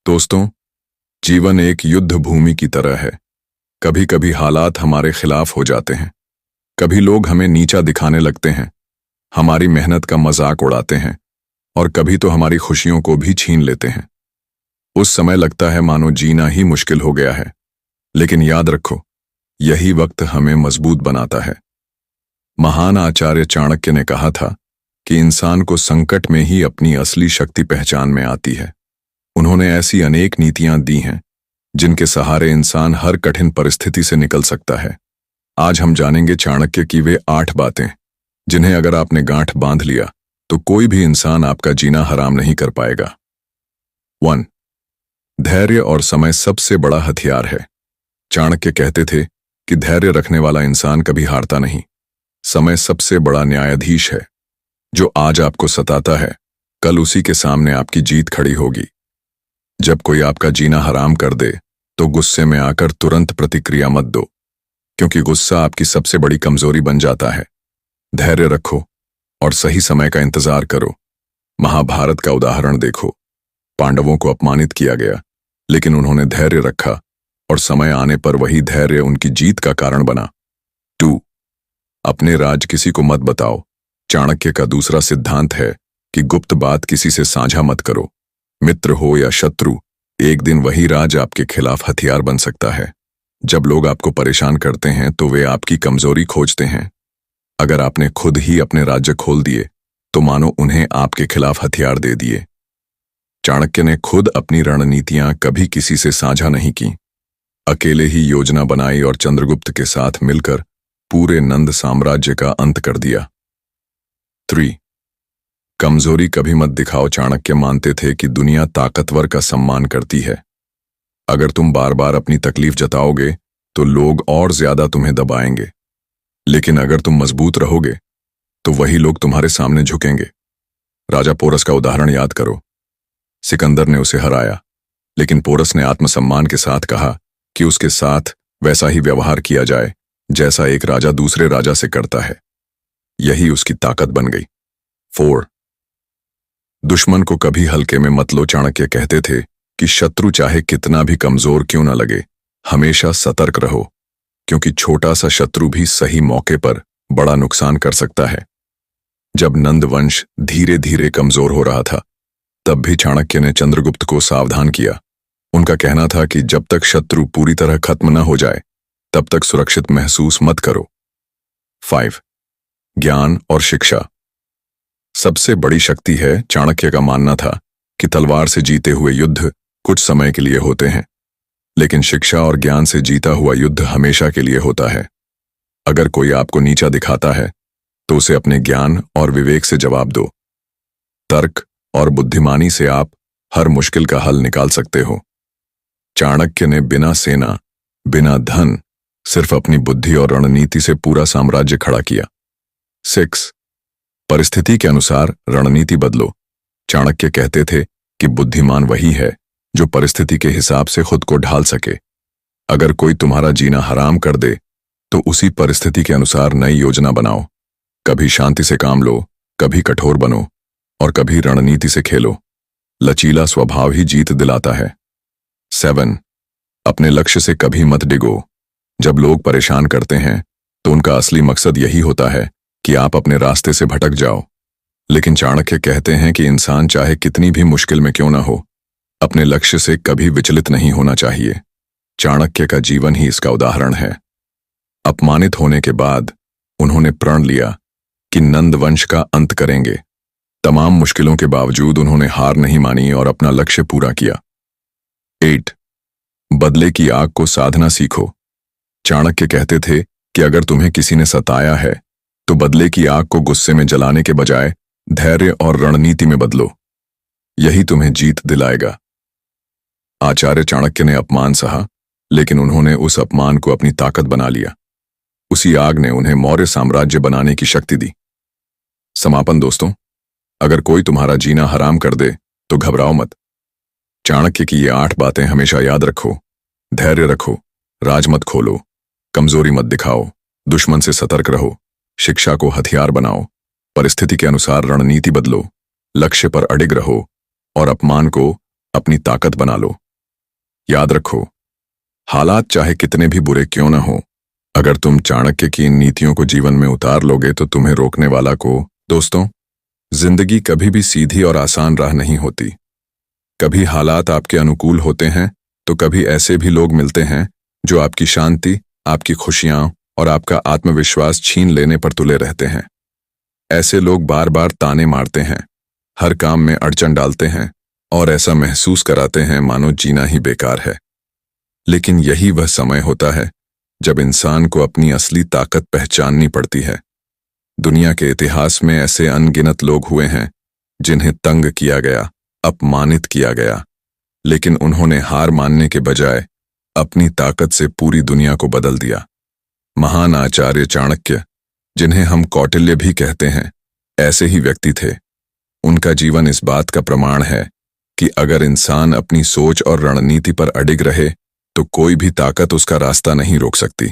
दोस्तों, जीवन एक युद्ध भूमि की तरह है। कभी कभी हालात हमारे खिलाफ हो जाते हैं, कभी लोग हमें नीचा दिखाने लगते हैं, हमारी मेहनत का मजाक उड़ाते हैं और कभी तो हमारी खुशियों को भी छीन लेते हैं। उस समय लगता है मानो जीना ही मुश्किल हो गया है, लेकिन याद रखो, यही वक्त हमें मजबूत बनाता है। महान आचार्य चाणक्य ने कहा था कि इंसान को संकट में ही अपनी असली शक्ति पहचान में आती है। उन्होंने ऐसी अनेक नीतियां दी हैं जिनके सहारे इंसान हर कठिन परिस्थिति से निकल सकता है। आज हम जानेंगे चाणक्य की वे 8 बातें जिन्हें अगर आपने गांठ बांध लिया तो कोई भी इंसान आपका जीना हराम नहीं कर पाएगा। 1. धैर्य और समय सबसे बड़ा हथियार है। चाणक्य कहते थे कि धैर्य रखने वाला इंसान कभी हारता नहीं। समय सबसे बड़ा न्यायाधीश है। जो आज आपको सताता है, कल उसी के सामने आपकी जीत खड़ी होगी। जब कोई आपका जीना हराम कर दे तो गुस्से में आकर तुरंत प्रतिक्रिया मत दो, क्योंकि गुस्सा आपकी सबसे बड़ी कमजोरी बन जाता है। धैर्य रखो और सही समय का इंतजार करो। महाभारत का उदाहरण देखो। पांडवों को अपमानित किया गया, लेकिन उन्होंने धैर्य रखा और समय आने पर वही धैर्य उनकी जीत का कारण बना। 2. अपने राज किसी को मत बताओ। चाणक्य का दूसरा सिद्धांत है कि गुप्त बात किसी से साझा मत करो। मित्र हो या शत्रु, एक दिन वही राज आपके खिलाफ हथियार बन सकता है। जब लोग आपको परेशान करते हैं तो वे आपकी कमजोरी खोजते हैं। अगर आपने खुद ही अपने राज्य खोल दिए तो मानो उन्हें आपके खिलाफ हथियार दे दिए। चाणक्य ने खुद अपनी रणनीतियां कभी किसी से साझा नहीं की। अकेले ही योजना बनाई और चंद्रगुप्त के साथ मिलकर पूरे नंद साम्राज्य का अंत कर दिया। 3. कमजोरी कभी मत दिखाओ। चाणक्य मानते थे कि दुनिया ताकतवर का सम्मान करती है। अगर तुम बार बार अपनी तकलीफ जताओगे तो लोग और ज्यादा तुम्हें दबाएंगे, लेकिन अगर तुम मजबूत रहोगे तो वही लोग तुम्हारे सामने झुकेंगे। राजा पोरस का उदाहरण याद करो। सिकंदर ने उसे हराया, लेकिन पोरस ने आत्मसम्मान के साथ कहा कि उसके साथ वैसा ही व्यवहार किया जाए जैसा एक राजा दूसरे राजा से करता है। यही उसकी ताकत बन गई। 4. दुश्मन को कभी हल्के में मत लो। चाणक्य कहते थे कि शत्रु चाहे कितना भी कमजोर क्यों न लगे, हमेशा सतर्क रहो, क्योंकि छोटा सा शत्रु भी सही मौके पर बड़ा नुकसान कर सकता है। जब नंद वंश धीरे धीरे कमजोर हो रहा था, तब भी चाणक्य ने चंद्रगुप्त को सावधान किया। उनका कहना था कि जब तक शत्रु पूरी तरह खत्म न हो जाए, तब तक सुरक्षित महसूस मत करो। 5. ज्ञान और शिक्षा सबसे बड़ी शक्ति है। चाणक्य का मानना था कि तलवार से जीते हुए युद्ध कुछ समय के लिए होते हैं, लेकिन शिक्षा और ज्ञान से जीता हुआ युद्ध हमेशा के लिए होता है। अगर कोई आपको नीचा दिखाता है तो उसे अपने ज्ञान और विवेक से जवाब दो। तर्क और बुद्धिमानी से आप हर मुश्किल का हल निकाल सकते हो। चाणक्य ने बिना सेना, बिना धन, सिर्फ अपनी बुद्धि और रणनीति से पूरा साम्राज्य खड़ा किया। 6. परिस्थिति के अनुसार रणनीति बदलो। चाणक्य कहते थे कि बुद्धिमान वही है जो परिस्थिति के हिसाब से खुद को ढाल सके। अगर कोई तुम्हारा जीना हराम कर दे तो उसी परिस्थिति के अनुसार नई योजना बनाओ। कभी शांति से काम लो, कभी कठोर बनो और कभी रणनीति से खेलो। लचीला स्वभाव ही जीत दिलाता है। 7. अपने लक्ष्य से कभी मत डिगो। जब लोग परेशान करते हैं तो उनका असली मकसद यही होता है कि आप अपने रास्ते से भटक जाओ, लेकिन चाणक्य कहते हैं कि इंसान चाहे कितनी भी मुश्किल में क्यों न हो, अपने लक्ष्य से कभी विचलित नहीं होना चाहिए। चाणक्य का जीवन ही इसका उदाहरण है। अपमानित होने के बाद उन्होंने प्रण लिया कि नंद वंश का अंत करेंगे। तमाम मुश्किलों के बावजूद उन्होंने हार नहीं मानी और अपना लक्ष्य पूरा किया। 8. बदले की आग को साधना सीखो। चाणक्य कहते थे कि अगर तुम्हें किसी ने सताया है तो बदले की आग को गुस्से में जलाने के बजाय धैर्य और रणनीति में बदलो। यही तुम्हें जीत दिलाएगा। आचार्य चाणक्य ने अपमान सहा, लेकिन उन्होंने उस अपमान को अपनी ताकत बना लिया। उसी आग ने उन्हें मौर्य साम्राज्य बनाने की शक्ति दी। समापन दोस्तों, अगर कोई तुम्हारा जीना हराम कर दे तो घबराओ मत। चाणक्य की ये 8 बातें हमेशा याद रखो। धैर्य रखो, राज मत खोलो, कमजोरी मत दिखाओ, दुश्मन से सतर्क रहो, शिक्षा को हथियार बनाओ, परिस्थिति के अनुसार रणनीति बदलो, लक्ष्य पर अडिग रहो और अपमान को अपनी ताकत बना लो। याद रखो, हालात चाहे कितने भी बुरे क्यों न हो, अगर तुम चाणक्य की इन नीतियों को जीवन में उतार लोगे तो तुम्हें रोकने वाला को। दोस्तों, जिंदगी कभी भी सीधी और आसान राह नहीं होती। कभी हालात आपके अनुकूल होते हैं तो कभी ऐसे भी लोग मिलते हैं जो आपकी शांति, आपकी खुशियां और आपका आत्मविश्वास छीन लेने पर तुले रहते हैं। ऐसे लोग बार बार ताने मारते हैं, हर काम में अड़चन डालते हैं और ऐसा महसूस कराते हैं मानो जीना ही बेकार है। लेकिन यही वह समय होता है जब इंसान को अपनी असली ताकत पहचाननी पड़ती है। दुनिया के इतिहास में ऐसे अनगिनत लोग हुए हैं जिन्हें तंग किया गया, अपमानित किया गया, लेकिन उन्होंने हार मानने के बजाय अपनी ताकत से पूरी दुनिया को बदल दिया। महान आचार्य चाणक्य, जिन्हें हम कौटिल्य भी कहते हैं, ऐसे ही व्यक्ति थे। उनका जीवन इस बात का प्रमाण है कि अगर इंसान अपनी सोच और रणनीति पर अडिग रहे तो कोई भी ताकत उसका रास्ता नहीं रोक सकती।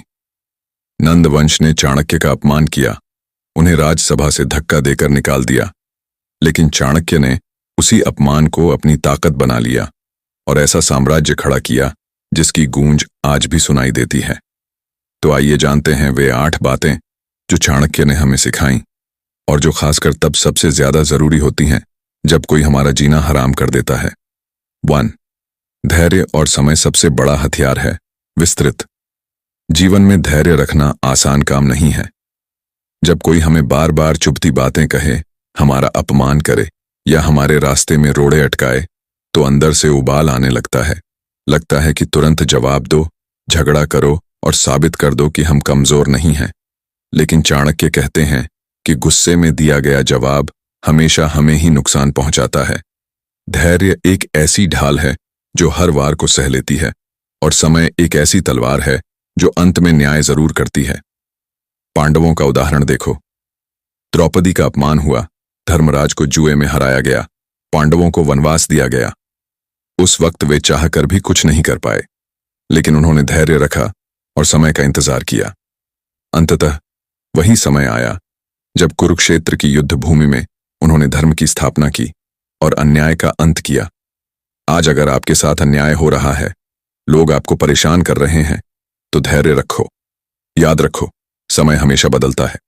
नंद वंश ने चाणक्य का अपमान किया, उन्हें राजसभा से धक्का देकर निकाल दिया, लेकिन चाणक्य ने उसी अपमान को अपनी ताकत बना लिया और ऐसा साम्राज्य खड़ा किया जिसकी गूंज आज भी सुनाई देती है। तो आइए जानते हैं वे 8 बातें जो चाणक्य ने हमें सिखाई और जो खासकर तब सबसे ज्यादा जरूरी होती हैं जब कोई हमारा जीना हराम कर देता है। 1. धैर्य और समय सबसे बड़ा हथियार है। विस्तृत। जीवन में धैर्य रखना आसान काम नहीं है। जब कोई हमें बार बार चुभती बातें कहे, हमारा अपमान करे या हमारे रास्ते में रोड़े अटकाए तो अंदर से उबाल आने लगता है कि तुरंत जवाब दो, झगड़ा करो और साबित कर दो कि हम कमजोर नहीं हैं। लेकिन चाणक्य कहते हैं कि गुस्से में दिया गया जवाब हमेशा हमें ही नुकसान पहुंचाता है। धैर्य एक ऐसी ढाल है जो हर वार को सह लेती है और समय एक ऐसी तलवार है जो अंत में न्याय जरूर करती है। पांडवों का उदाहरण देखो। द्रौपदी का अपमान हुआ, धर्मराज को जुए में हराया गया, पांडवों को वनवास दिया गया। उस वक्त वे चाहकर भी कुछ नहीं कर पाए, लेकिन उन्होंने धैर्य रखा और समय का इंतजार किया। अंततः वही समय आया जब कुरुक्षेत्र की युद्ध भूमि में उन्होंने धर्म की स्थापना की और अन्याय का अंत किया। आज अगर आपके साथ अन्याय हो रहा है, लोग आपको परेशान कर रहे हैं, तो धैर्य रखो। याद रखो, समय हमेशा बदलता है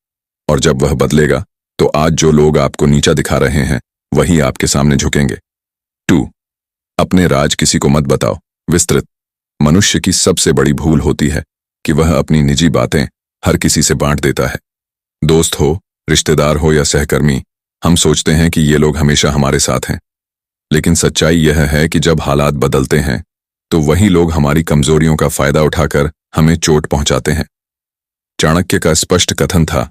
और जब वह बदलेगा तो आज जो लोग आपको नीचा दिखा रहे हैं वही आपके सामने झुकेंगे। 2. अपने राज किसी को मत बताओ। विस्तृत। मनुष्य की सबसे बड़ी भूल होती है कि वह अपनी निजी बातें हर किसी से बांट देता है। दोस्त हो, रिश्तेदार हो या सहकर्मी, हम सोचते हैं कि ये लोग हमेशा हमारे साथ हैं, लेकिन सच्चाई यह है कि जब हालात बदलते हैं तो वही लोग हमारी कमजोरियों का फायदा उठाकर हमें चोट पहुंचाते हैं। चाणक्य का स्पष्ट कथन था,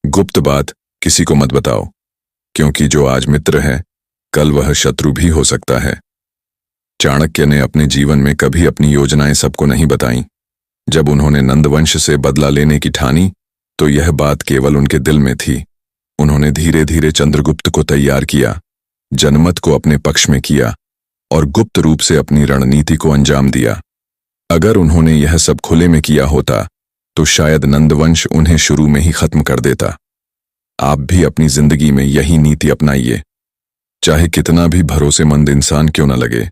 गुप्त बात किसी को मत बताओ, क्योंकि जो आज मित्र है कल वह शत्रु भी हो सकता है। चाणक्य ने अपने जीवन में कभी अपनी योजनाएं सबको नहीं बताईं। जब उन्होंने नंदवंश से बदला लेने की ठानी तो यह बात केवल उनके दिल में थी। उन्होंने धीरे धीरे चंद्रगुप्त को तैयार किया, जनमत को अपने पक्ष में किया और गुप्त रूप से अपनी रणनीति को अंजाम दिया। अगर उन्होंने यह सब खुले में किया होता तो शायद नंदवंश उन्हें शुरू में ही खत्म कर देता। आप भी अपनी जिंदगी में यही नीति अपनाइए। चाहे कितना भी भरोसेमंद इंसान क्यों न लगे,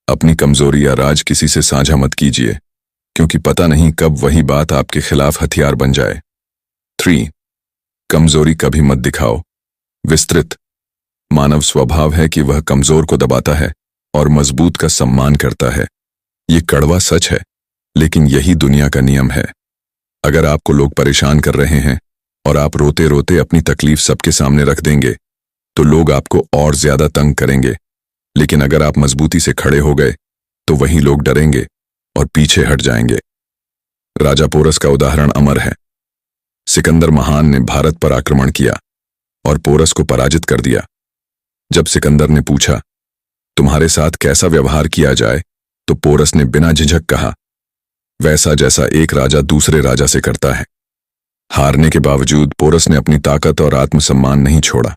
अपनी कमजोरी या राज किसी से साझा मत कीजिए, क्योंकि पता नहीं कब वही बात आपके खिलाफ हथियार बन जाए। 3. कमजोरी कभी मत दिखाओ। विस्तृत। मानव स्वभाव है कि वह कमजोर को दबाता है और मजबूत का सम्मान करता है। ये कड़वा सच है, लेकिन यही दुनिया का नियम है। अगर आपको लोग परेशान कर रहे हैं और आप रोते रोते अपनी तकलीफ सबके सामने रख देंगे तो लोग आपको और ज्यादा तंग करेंगे। लेकिन अगर आप मजबूती से खड़े हो गए तो वही लोग डरेंगे और पीछे हट जाएंगे। राजा पोरस का उदाहरण अमर है। सिकंदर महान ने भारत पर आक्रमण किया और पोरस को पराजित कर दिया। जब सिकंदर ने पूछा, तुम्हारे साथ कैसा व्यवहार किया जाए, तो पोरस ने बिना झिझक कहा, वैसा जैसा एक राजा दूसरे राजा से करता है। हारने के बावजूद पोरस ने अपनी ताकत और आत्मसम्मान नहीं छोड़ा।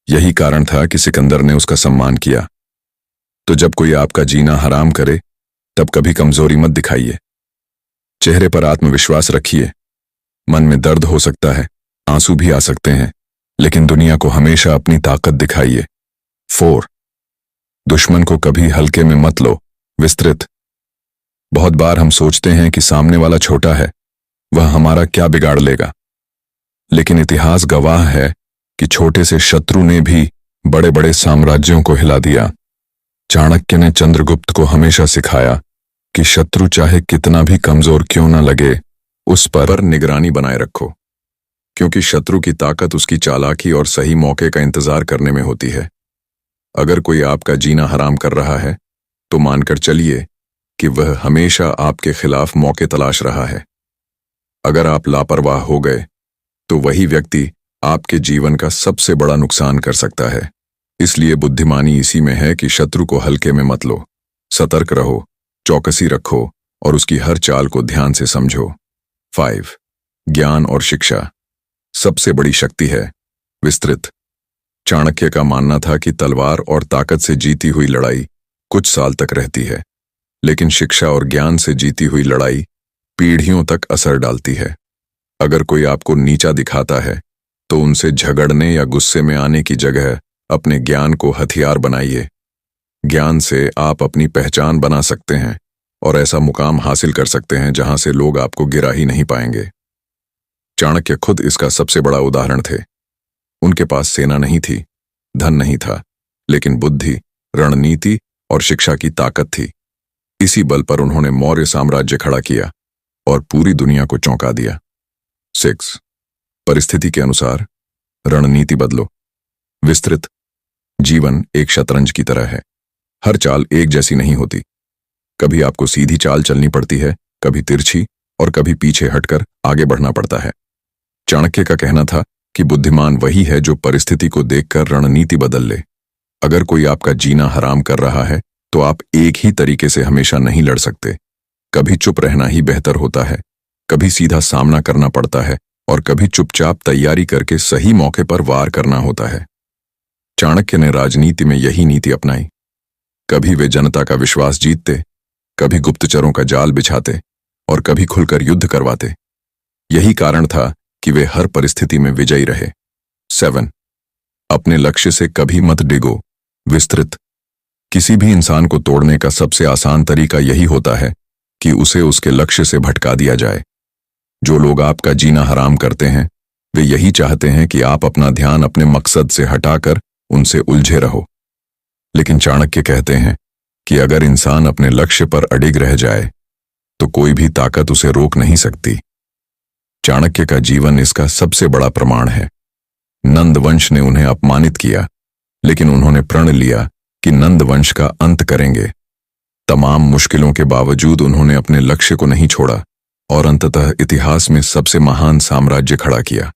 यही कारण था कि सिकंदर ने उसका सम्मान किया। तो जब कोई आपका जीना हराम करे तब कभी कमजोरी मत दिखाइए। चेहरे पर आत्मविश्वास रखिए। मन में दर्द हो सकता है, आंसू भी आ सकते हैं, लेकिन दुनिया को हमेशा अपनी ताकत दिखाइए। 4. दुश्मन को कभी हल्के में मत लो। विस्तृत। बहुत बार हम सोचते हैं कि सामने वाला छोटा है, वह हमारा क्या बिगाड़ लेगा, लेकिन इतिहास गवाह है कि छोटे से शत्रु ने भी बड़े बड़े साम्राज्यों को हिला दिया। चाणक्य ने चंद्रगुप्त को हमेशा सिखाया कि शत्रु चाहे कितना भी कमजोर क्यों न लगे, उस पर निगरानी बनाए रखो, क्योंकि शत्रु की ताकत उसकी चालाकी और सही मौके का इंतजार करने में होती है। अगर कोई आपका जीना हराम कर रहा है तो मानकर चलिए कि वह हमेशा आपके खिलाफ मौके तलाश रहा है। अगर आप लापरवाह हो गए तो वही व्यक्ति आपके जीवन का सबसे बड़ा नुकसान कर सकता है। इसलिए बुद्धिमानी इसी में है कि शत्रु को हल्के में मत लो। सतर्क रहो, चौकसी रखो और उसकी हर चाल को ध्यान से समझो। 5. ज्ञान और शिक्षा सबसे बड़ी शक्ति है। विस्तृत। चाणक्य का मानना था कि तलवार और ताकत से जीती हुई लड़ाई कुछ साल तक रहती है, लेकिन शिक्षा और ज्ञान से जीती हुई लड़ाई पीढ़ियों तक असर डालती है। अगर कोई आपको नीचा दिखाता है तो उनसे झगड़ने या गुस्से में आने की जगह अपने ज्ञान को हथियार बनाइए। ज्ञान से आप अपनी पहचान बना सकते हैं और ऐसा मुकाम हासिल कर सकते हैं जहां से लोग आपको गिरा ही नहीं पाएंगे। चाणक्य खुद इसका सबसे बड़ा उदाहरण थे। उनके पास सेना नहीं थी, धन नहीं था, लेकिन बुद्धि, रणनीति और शिक्षा की ताकत थी। इसी बल पर उन्होंने मौर्य साम्राज्य खड़ा किया और पूरी दुनिया को चौंका दिया। 6. परिस्थिति के अनुसार रणनीति बदलो। विस्तृत। जीवन एक शतरंज की तरह है। हर चाल एक जैसी नहीं होती। कभी आपको सीधी चाल चलनी पड़ती है, कभी तिरछी और कभी पीछे हटकर आगे बढ़ना पड़ता है। चाणक्य का कहना था कि बुद्धिमान वही है जो परिस्थिति को देखकर रणनीति बदल ले। अगर कोई आपका जीना हराम कर रहा है तो आप एक ही तरीके से हमेशा नहीं लड़ सकते। कभी चुप रहना ही बेहतर होता है, कभी सीधा सामना करना पड़ता है और कभी चुपचाप तैयारी करके सही मौके पर वार करना होता है। चाणक्य ने राजनीति में यही नीति अपनाई। कभी वे जनता का विश्वास जीतते, कभी गुप्तचरों का जाल बिछाते और कभी खुलकर युद्ध करवाते। यही कारण था कि वे हर परिस्थिति में विजयी रहे। 7. अपने लक्ष्य से कभी मत डिगो। विस्तृत। किसी भी इंसान को तोड़ने का सबसे आसान तरीका यही होता है कि उसे उसके लक्ष्य से भटका दिया जाए। जो लोग आपका जीना हराम करते हैं वे यही चाहते हैं कि आप अपना ध्यान अपने मकसद से हटाकर उनसे उलझे रहो। लेकिन चाणक्य कहते हैं कि अगर इंसान अपने लक्ष्य पर अडिग रह जाए तो कोई भी ताकत उसे रोक नहीं सकती। चाणक्य का जीवन इसका सबसे बड़ा प्रमाण है। नंद वंश ने उन्हें अपमानित किया, लेकिन उन्होंने प्रण लिया कि नंद वंश का अंत करेंगे। तमाम मुश्किलों के बावजूद उन्होंने अपने लक्ष्य को नहीं छोड़ा और अंततः इतिहास में सबसे महान साम्राज्य खड़ा किया।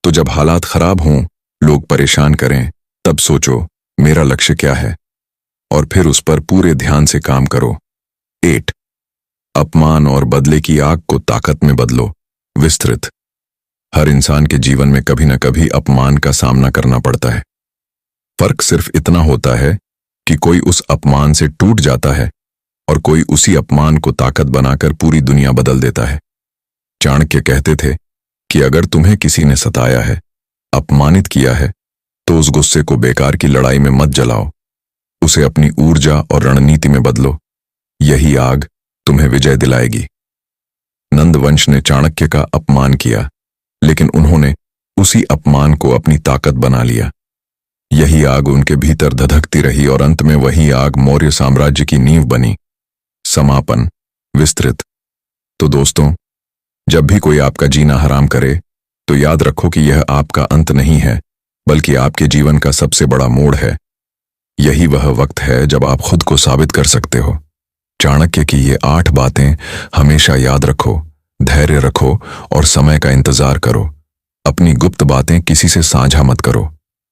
तो जब हालात खराब हों, लोग परेशान करें, तब सोचो मेरा लक्ष्य क्या है और फिर उस पर पूरे ध्यान से काम करो। 8. अपमान और बदले की आग को ताकत में बदलो। विस्तृत। हर इंसान के जीवन में कभी न कभी अपमान का सामना करना पड़ता है। फर्क सिर्फ इतना होता है कि कोई उस अपमान से टूट जाता है और कोई उसी अपमान को ताकत बनाकर पूरी दुनिया बदल देता है। चाणक्य कहते थे कि अगर तुम्हें किसी ने सताया है, अपमानित किया है, तो उस गुस्से को बेकार की लड़ाई में मत जलाओ, उसे अपनी ऊर्जा और रणनीति में बदलो। यही आग तुम्हें विजय दिलाएगी। नंद वंश ने चाणक्य का अपमान किया, लेकिन उन्होंने उसी अपमान को अपनी ताकत बना लिया। यही आग उनके भीतर धधकती रही और अंत में वही आग मौर्य साम्राज्य की नींव बनी। समापन। विस्तृत। तो दोस्तों, जब भी कोई आपका जीना हराम करे तो याद रखो कि यह आपका अंत नहीं है, बल्कि आपके जीवन का सबसे बड़ा मोड़ है। यही वह वक्त है जब आप खुद को साबित कर सकते हो। चाणक्य की ये 8 बातें हमेशा याद रखो, धैर्य रखो और समय का इंतजार करो। अपनी गुप्त बातें किसी से साझा मत करो,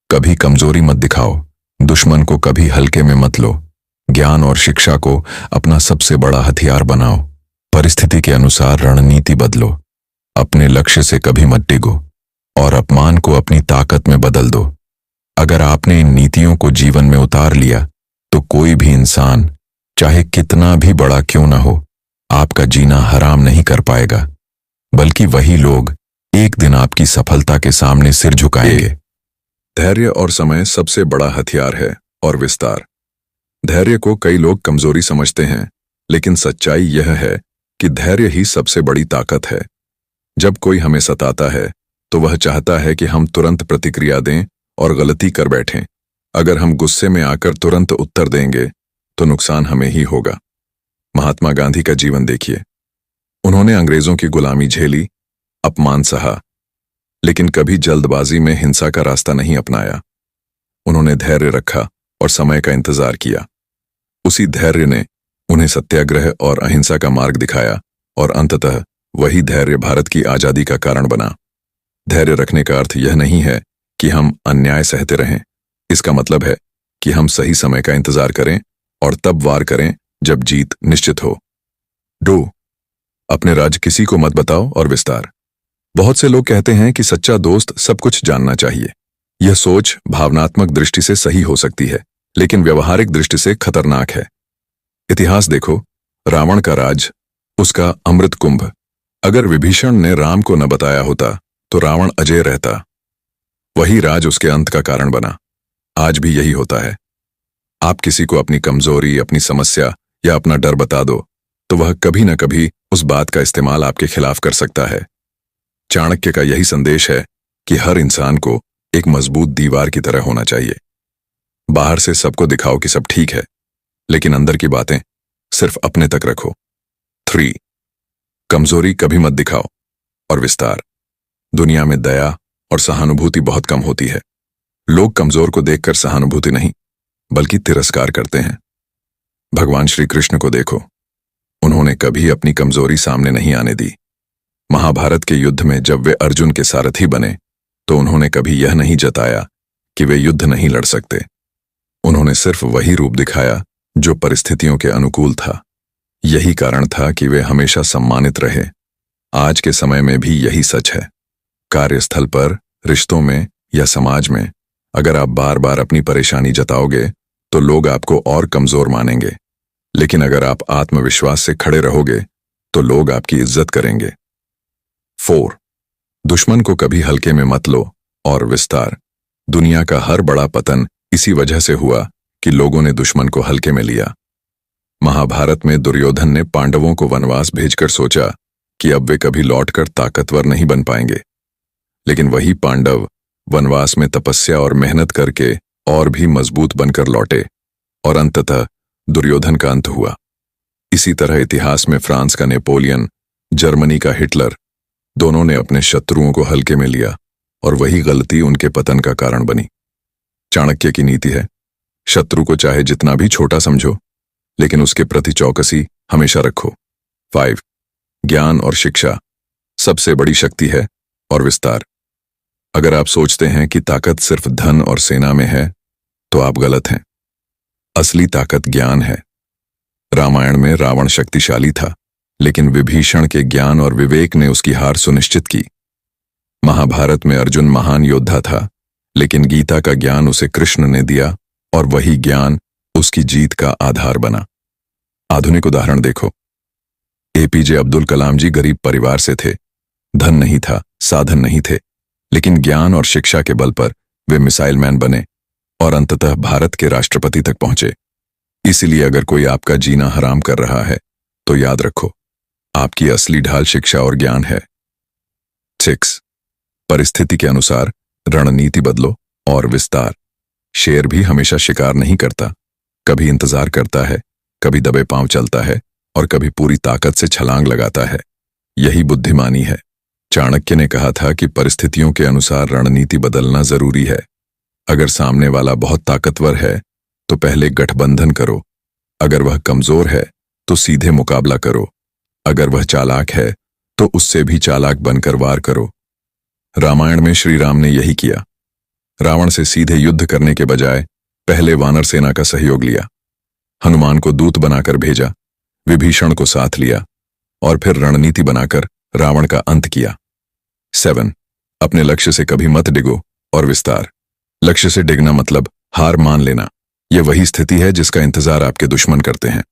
कभी कमजोरी मत दिखाओ, दुश्मन को कभी हल्के में मत लो। ज्ञान और शिक्षा को अपना सबसे बड़ा हथियार बनाओ। परिस्थिति के अनुसार रणनीति बदलो। अपने लक्ष्य से कभी मत डिगो और अपमान को अपनी ताकत में बदल दो। अगर आपने इन नीतियों को जीवन में उतार लिया तो कोई भी इंसान, चाहे कितना भी बड़ा क्यों ना हो, आपका जीना हराम नहीं कर पाएगा, बल्कि वही लोग एक दिन आपकी सफलता के सामने सिर झुकाएंगे। धैर्य और समय सबसे बड़ा हथियार है। और विस्तार। धैर्य को कई लोग कमजोरी समझते हैं, लेकिन सच्चाई यह है कि धैर्य ही सबसे बड़ी ताकत है। जब कोई हमें सताता है तो वह चाहता है कि हम तुरंत प्रतिक्रिया दें और गलती कर बैठें। अगर हम गुस्से में आकर तुरंत उत्तर देंगे तो नुकसान हमें ही होगा। महात्मा गांधी का जीवन देखिए। उन्होंने अंग्रेजों की गुलामी झेली, अपमान सहा, लेकिन कभी जल्दबाजी में हिंसा का रास्ता नहीं अपनाया। उन्होंने धैर्य रखा और समय का इंतजार किया। उसी धैर्य ने उन्हें सत्याग्रह और अहिंसा का मार्ग दिखाया और अंततः वही धैर्य भारत की आजादी का कारण बना। धैर्य रखने का अर्थ यह नहीं है कि हम अन्याय सहते रहें। इसका मतलब है कि हम सही समय का इंतजार करें और तब वार करें जब जीत निश्चित हो। 2. अपने राज किसी को मत बताओ और विस्तार। बहुत से लोग कहते हैं कि सच्चा दोस्त सब कुछ जानना चाहिए। यह सोच भावनात्मक दृष्टि से सही हो सकती है, लेकिन व्यवहारिक दृष्टि से खतरनाक है। इतिहास देखो, रावण का राज, उसका अमृत कुंभ। अगर विभीषण ने राम को न बताया होता तो रावण अजय रहता। वही राज उसके अंत का कारण बना। आज भी यही होता है। आप किसी को अपनी कमजोरी, अपनी समस्या या अपना डर बता दो तो वह कभी न कभी उस बात का इस्तेमाल आपके खिलाफ कर सकता है। चाणक्य का यही संदेश है कि हर इंसान को एक मजबूत दीवार की तरह होना चाहिए। बाहर से सबको दिखाओ कि सब ठीक है, लेकिन अंदर की बातें सिर्फ अपने तक रखो। 3. कमजोरी कभी मत दिखाओ और विस्तार। दुनिया में दया और सहानुभूति बहुत कम होती है। लोग कमजोर को देखकर सहानुभूति नहीं बल्कि तिरस्कार करते हैं। भगवान श्री कृष्ण को देखो, उन्होंने कभी अपनी कमजोरी सामने नहीं आने दी। महाभारत के युद्ध में जब वे अर्जुन के सारथी बने तो उन्होंने कभी यह नहीं जताया कि वे युद्ध नहीं लड़ सकते। उन्होंने सिर्फ वही रूप दिखाया जो परिस्थितियों के अनुकूल था। यही कारण था कि वे हमेशा सम्मानित रहे। आज के समय में भी यही सच है। कार्यस्थल पर, रिश्तों में या समाज में अगर आप बार बार अपनी परेशानी जताओगे तो लोग आपको और कमजोर मानेंगे, लेकिन अगर आप आत्मविश्वास से खड़े रहोगे तो लोग आपकी इज्जत करेंगे। 4. दुश्मन को कभी हल्के में मत लो और विस्तार। दुनिया का हर बड़ा पतन इसी वजह से हुआ कि लोगों ने दुश्मन को हल्के में लिया। महाभारत में दुर्योधन ने पांडवों को वनवास भेजकर सोचा कि अब वे कभी लौटकर ताकतवर नहीं बन पाएंगे, लेकिन वही पांडव वनवास में तपस्या और मेहनत करके और भी मजबूत बनकर लौटे और अंततः दुर्योधन का अंत हुआ। इसी तरह इतिहास में फ्रांस का नेपोलियन, जर्मनी का हिटलर, दोनों ने अपने शत्रुओं को हल्के में लिया और वही गलती उनके पतन का कारण बनी। चाणक्य की नीति है, शत्रु को चाहे जितना भी छोटा समझो, लेकिन उसके प्रति चौकसी हमेशा रखो। 5. ज्ञान और शिक्षा सबसे बड़ी शक्ति है और विस्तार। अगर आप सोचते हैं कि ताकत सिर्फ धन और सेना में है तो आप गलत हैं। असली ताकत ज्ञान है। रामायण में रावण शक्तिशाली था, लेकिन विभीषण के ज्ञान और विवेक ने उसकी हार सुनिश्चित की। महाभारत में अर्जुन महान योद्धा था, लेकिन गीता का ज्ञान उसे कृष्ण ने दिया और वही ज्ञान उसकी जीत का आधार बना। आधुनिक उदाहरण देखो, एपीजे अब्दुल कलाम जी गरीब परिवार से थे। धन नहीं था, साधन नहीं थे, लेकिन ज्ञान और शिक्षा के बल पर वे मिसाइल मैन बने और अंततः भारत के राष्ट्रपति तक पहुंचे। इसलिए अगर कोई आपका जीना हराम कर रहा है तो याद रखो, आपकी असली ढाल शिक्षा और ज्ञान है। 6. परिस्थिति के अनुसार रणनीति बदलो और विस्तार। शेर भी हमेशा शिकार नहीं करता, कभी इंतजार करता है, कभी दबे पांव चलता है और कभी पूरी ताकत से छलांग लगाता है। यही बुद्धिमानी है। चाणक्य ने कहा था कि परिस्थितियों के अनुसार रणनीति बदलना जरूरी है। अगर सामने वाला बहुत ताकतवर है तो पहले गठबंधन करो, अगर वह कमजोर है तो सीधे मुकाबला करो, अगर वह चालाक है तो उससे भी चालाक बनकर वार करो। रामायण में श्री राम ने यही किया। रावण से सीधे युद्ध करने के बजाय पहले वानर सेना का सहयोग लिया, हनुमान को दूत बनाकर भेजा, विभीषण को साथ लिया और फिर रणनीति बनाकर रावण का अंत किया। 7. अपने लक्ष्य से कभी मत डिगो और विस्तार। लक्ष्य से डिगना मतलब हार मान लेना। यह वही स्थिति है जिसका इंतजार आपके दुश्मन करते हैं।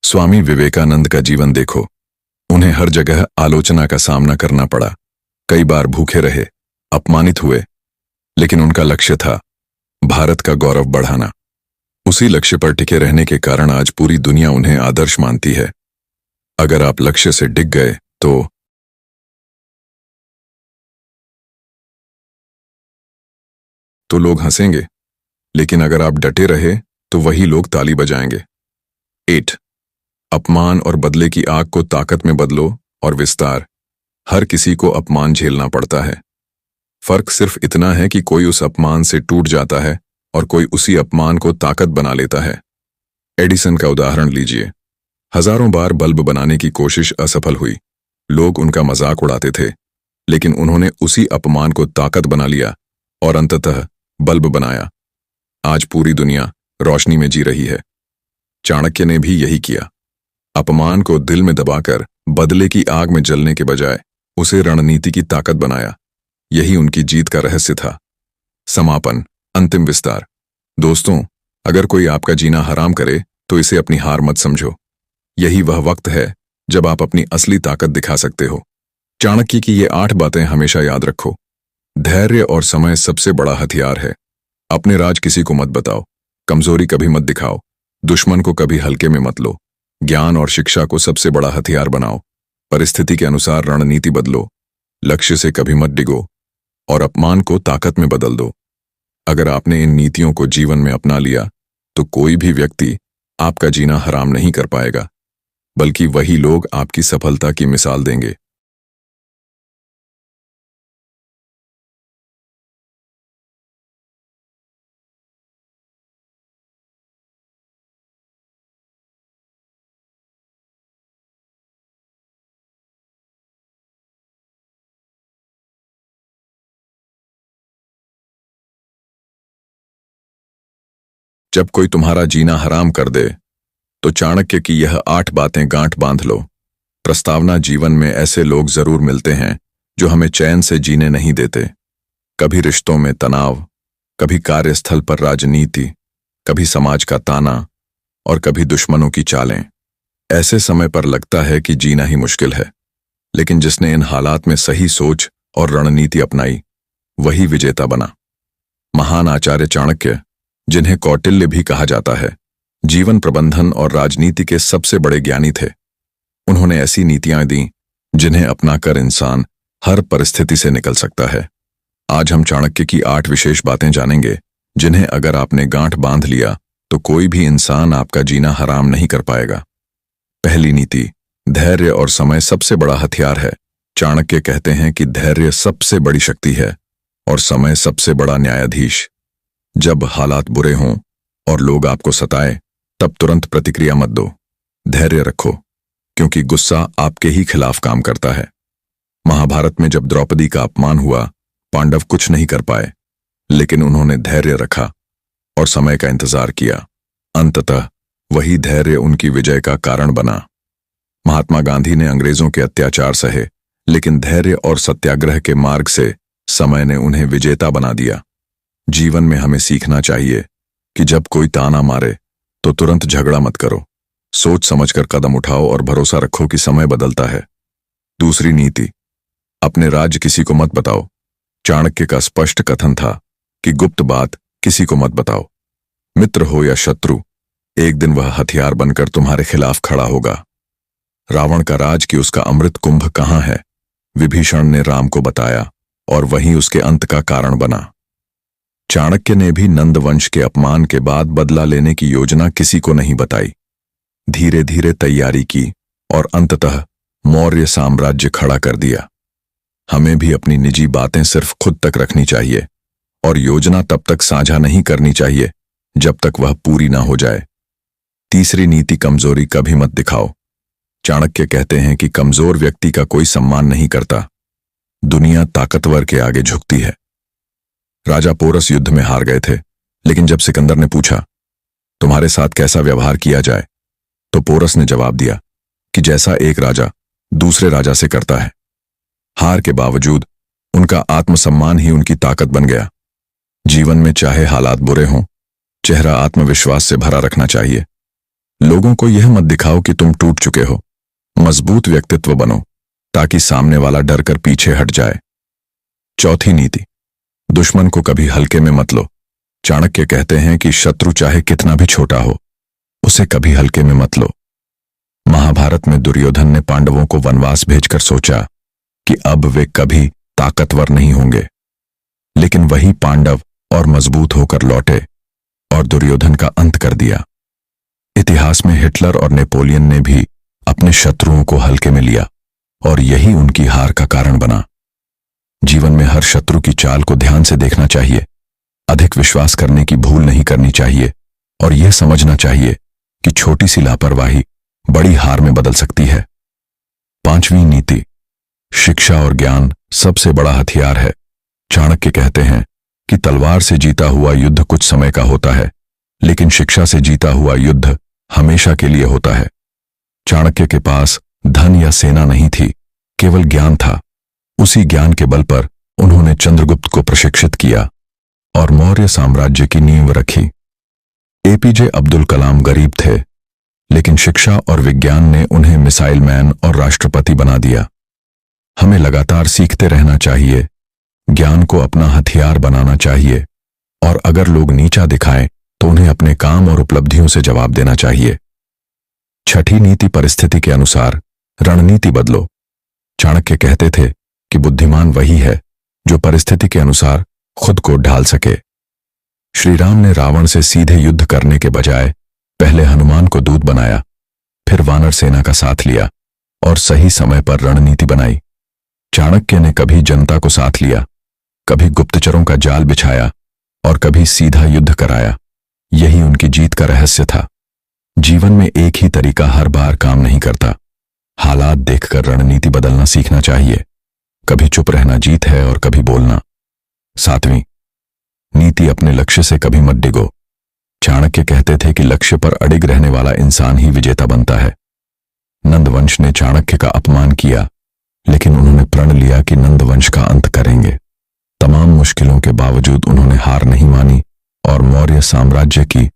स्वामी विवेकानंद का जीवन देखो, उन्हें हर जगह आलोचना का सामना करना पड़ा, कई बार भूखे रहे, अपमानित हुए, लेकिन उनका लक्ष्य था भारत का गौरव बढ़ाना। उसी लक्ष्य पर टिके रहने के कारण आज पूरी दुनिया उन्हें आदर्श मानती है। अगर आप लक्ष्य से डिग गए तो लोग हंसेंगे, लेकिन अगर आप डटे रहे तो वही लोग ताली बजाएंगे। 8 अपमान और बदले की आग को ताकत में बदलो और विस्तार। हर किसी को अपमान झेलना पड़ता है। फर्क सिर्फ इतना है कि कोई उस अपमान से टूट जाता है और कोई उसी अपमान को ताकत बना लेता है। एडिसन का उदाहरण लीजिए। हजारों बार बल्ब बनाने की कोशिश असफल हुई। लोग उनका मजाक उड़ाते थे, लेकिन उन्होंने उसी अपमान को ताकत बना लिया और अंततः बल्ब बनाया। आज पूरी दुनिया रोशनी में जी रही है। चाणक्य ने भी यही किया। अपमान को दिल में दबाकर बदले की आग में जलने के बजाय उसे रणनीति की ताकत बनाया। यही उनकी जीत का रहस्य था। समापन, अंतिम विस्तार। दोस्तों, अगर कोई आपका जीना हराम करे तो इसे अपनी हार मत समझो। यही वह वक्त है जब आप अपनी असली ताकत दिखा सकते हो। चाणक्य की ये 8 बातें हमेशा याद रखो। धैर्य और समय सबसे बड़ा हथियार है। अपने राज किसी को मत बताओ, कमजोरी कभी मत दिखाओ, दुश्मन को कभी हल्के में मत लो। ज्ञान और शिक्षा को सबसे बड़ा हथियार बनाओ। परिस्थिति के अनुसार रणनीति बदलो। लक्ष्य से कभी मत डिगो और अपमान को ताकत में बदल दो। अगर आपने इन नीतियों को जीवन में अपना लिया तो कोई भी व्यक्ति आपका जीना हराम नहीं कर पाएगा, बल्कि वही लोग आपकी सफलता की मिसाल देंगे। जब कोई तुम्हारा जीना हराम कर दे तो चाणक्य की यह 8 बातें गांठ बांध लो। प्रस्तावना, जीवन में ऐसे लोग जरूर मिलते हैं जो हमें चैन से जीने नहीं देते। कभी रिश्तों में तनाव, कभी कार्यस्थल पर राजनीति, कभी समाज का ताना और कभी दुश्मनों की चालें। ऐसे समय पर लगता है कि जीना ही मुश्किल है, लेकिन जिसने इन हालात में सही सोच और रणनीति अपनाई वही विजेता बना। महान आचार्य चाणक्य, जिन्हें कौटिल्य भी कहा जाता है, जीवन प्रबंधन और राजनीति के सबसे बड़े ज्ञानी थे। उन्होंने ऐसी नीतियां दी जिन्हें अपनाकर इंसान हर परिस्थिति से निकल सकता है। आज हम चाणक्य की 8 विशेष बातें जानेंगे जिन्हें अगर आपने गांठ बांध लिया तो कोई भी इंसान आपका जीना हराम नहीं कर पाएगा। पहली नीति, धैर्य और समय सबसे बड़ा हथियार है। चाणक्य कहते हैं कि धैर्य सबसे बड़ी शक्ति है और समय सबसे बड़ा न्यायाधीश। जब हालात बुरे हों और लोग आपको सताएं, तब तुरंत प्रतिक्रिया मत दो। धैर्य रखो, क्योंकि गुस्सा आपके ही खिलाफ काम करता है। महाभारत में जब द्रौपदी का अपमान हुआ, पांडव कुछ नहीं कर पाए, लेकिन उन्होंने धैर्य रखा और समय का इंतजार किया। अंततः वही धैर्य उनकी विजय का कारण बना। महात्मा गांधी ने अंग्रेजों के अत्याचार सहे, लेकिन धैर्य और सत्याग्रह के मार्ग से समय ने उन्हें विजेता बना दिया। जीवन में हमें सीखना चाहिए कि जब कोई ताना मारे तो तुरंत झगड़ा मत करो। सोच समझकर कदम उठाओ और भरोसा रखो कि समय बदलता है। दूसरी नीति, अपने राज किसी को मत बताओ। चाणक्य का स्पष्ट कथन था कि गुप्त बात किसी को मत बताओ। मित्र हो या शत्रु, एक दिन वह हथियार बनकर तुम्हारे खिलाफ खड़ा होगा। रावण का राज कि उसका अमृत कुंभ कहाँ है, विभीषण ने राम को बताया और वही उसके अंत का कारण बना। चाणक्य ने भी नंद वंश के अपमान के बाद बदला लेने की योजना किसी को नहीं बताई। धीरे धीरे तैयारी की और अंततः मौर्य साम्राज्य खड़ा कर दिया। हमें भी अपनी निजी बातें सिर्फ खुद तक रखनी चाहिए और योजना तब तक साझा नहीं करनी चाहिए जब तक वह पूरी ना हो जाए। तीसरी नीति, कमजोरी कभी मत दिखाओ। चाणक्य कहते हैं कि कमजोर व्यक्ति का कोई सम्मान नहीं करता। दुनिया ताकतवर के आगे झुकती है। राजा पोरस युद्ध में हार गए थे, लेकिन जब सिकंदर ने पूछा तुम्हारे साथ कैसा व्यवहार किया जाए, तो पोरस ने जवाब दिया कि जैसा एक राजा दूसरे राजा से करता है। हार के बावजूद उनका आत्मसम्मान ही उनकी ताकत बन गया। जीवन में चाहे हालात बुरे हों, चेहरा आत्मविश्वास से भरा रखना चाहिए। लोगों को यह मत दिखाओ कि तुम टूट चुके हो। मजबूत व्यक्तित्व बनो ताकि सामने वाला डर कर पीछे हट जाए। चौथी नीति, दुश्मन को कभी हल्के में मत लो। चाणक्य कहते हैं कि शत्रु चाहे कितना भी छोटा हो, उसे कभी हल्के में मत लो। महाभारत में दुर्योधन ने पांडवों को वनवास भेजकर सोचा कि अब वे कभी ताकतवर नहीं होंगे, लेकिन वही पांडव और मजबूत होकर लौटे और दुर्योधन का अंत कर दिया। इतिहास में हिटलर और नेपोलियन ने भी अपने शत्रुओं को हल्के में लिया और यही उनकी हार का कारण बना। जीवन में हर शत्रु की चाल को ध्यान से देखना चाहिए, अधिक विश्वास करने की भूल नहीं करनी चाहिए और यह समझना चाहिए कि छोटी सी लापरवाही बड़ी हार में बदल सकती है। पांचवी नीति, शिक्षा और ज्ञान सबसे बड़ा हथियार है। चाणक्य कहते हैं कि तलवार से जीता हुआ युद्ध कुछ समय का होता है, लेकिन शिक्षा से जीता हुआ युद्ध हमेशा के लिए होता है। चाणक्य के पास धन या सेना नहीं थी, केवल ज्ञान था। उसी ज्ञान के बल पर उन्होंने चंद्रगुप्त को प्रशिक्षित किया और मौर्य साम्राज्य की नींव रखी। एपीजे अब्दुल कलाम गरीब थे, लेकिन शिक्षा और विज्ञान ने उन्हें मिसाइल मैन और राष्ट्रपति बना दिया। हमें लगातार सीखते रहना चाहिए, ज्ञान को अपना हथियार बनाना चाहिए और अगर लोग नीचा दिखाएं तो उन्हें अपने काम और उपलब्धियों से जवाब देना चाहिए। छठी नीति, परिस्थिति के अनुसार रणनीति बदलो। चाणक्य कहते थे कि बुद्धिमान वही है जो परिस्थिति के अनुसार खुद को ढाल सके। श्री राम ने रावण से सीधे युद्ध करने के बजाय पहले हनुमान को दूत बनाया, फिर वानर सेना का साथ लिया और सही समय पर रणनीति बनाई। चाणक्य ने कभी जनता को साथ लिया, कभी गुप्तचरों का जाल बिछाया और कभी सीधा युद्ध कराया। यही उनकी जीत का रहस्य था। जीवन में एक ही तरीका हर बार काम नहीं करता। हालात देखकर रणनीति बदलना सीखना चाहिए। कभी चुप रहना जीत है और कभी बोलना। सातवीं नीति, अपने लक्ष्य से कभी मत डिगो। चाणक्य कहते थे कि लक्ष्य पर अडिग रहने वाला इंसान ही विजेता बनता है। नंदवंश ने चाणक्य का अपमान किया, लेकिन उन्होंने प्रण लिया कि नंदवंश का अंत करेंगे। तमाम मुश्किलों के बावजूद उन्होंने हार नहीं मानी और मौर्य साम्राज्य की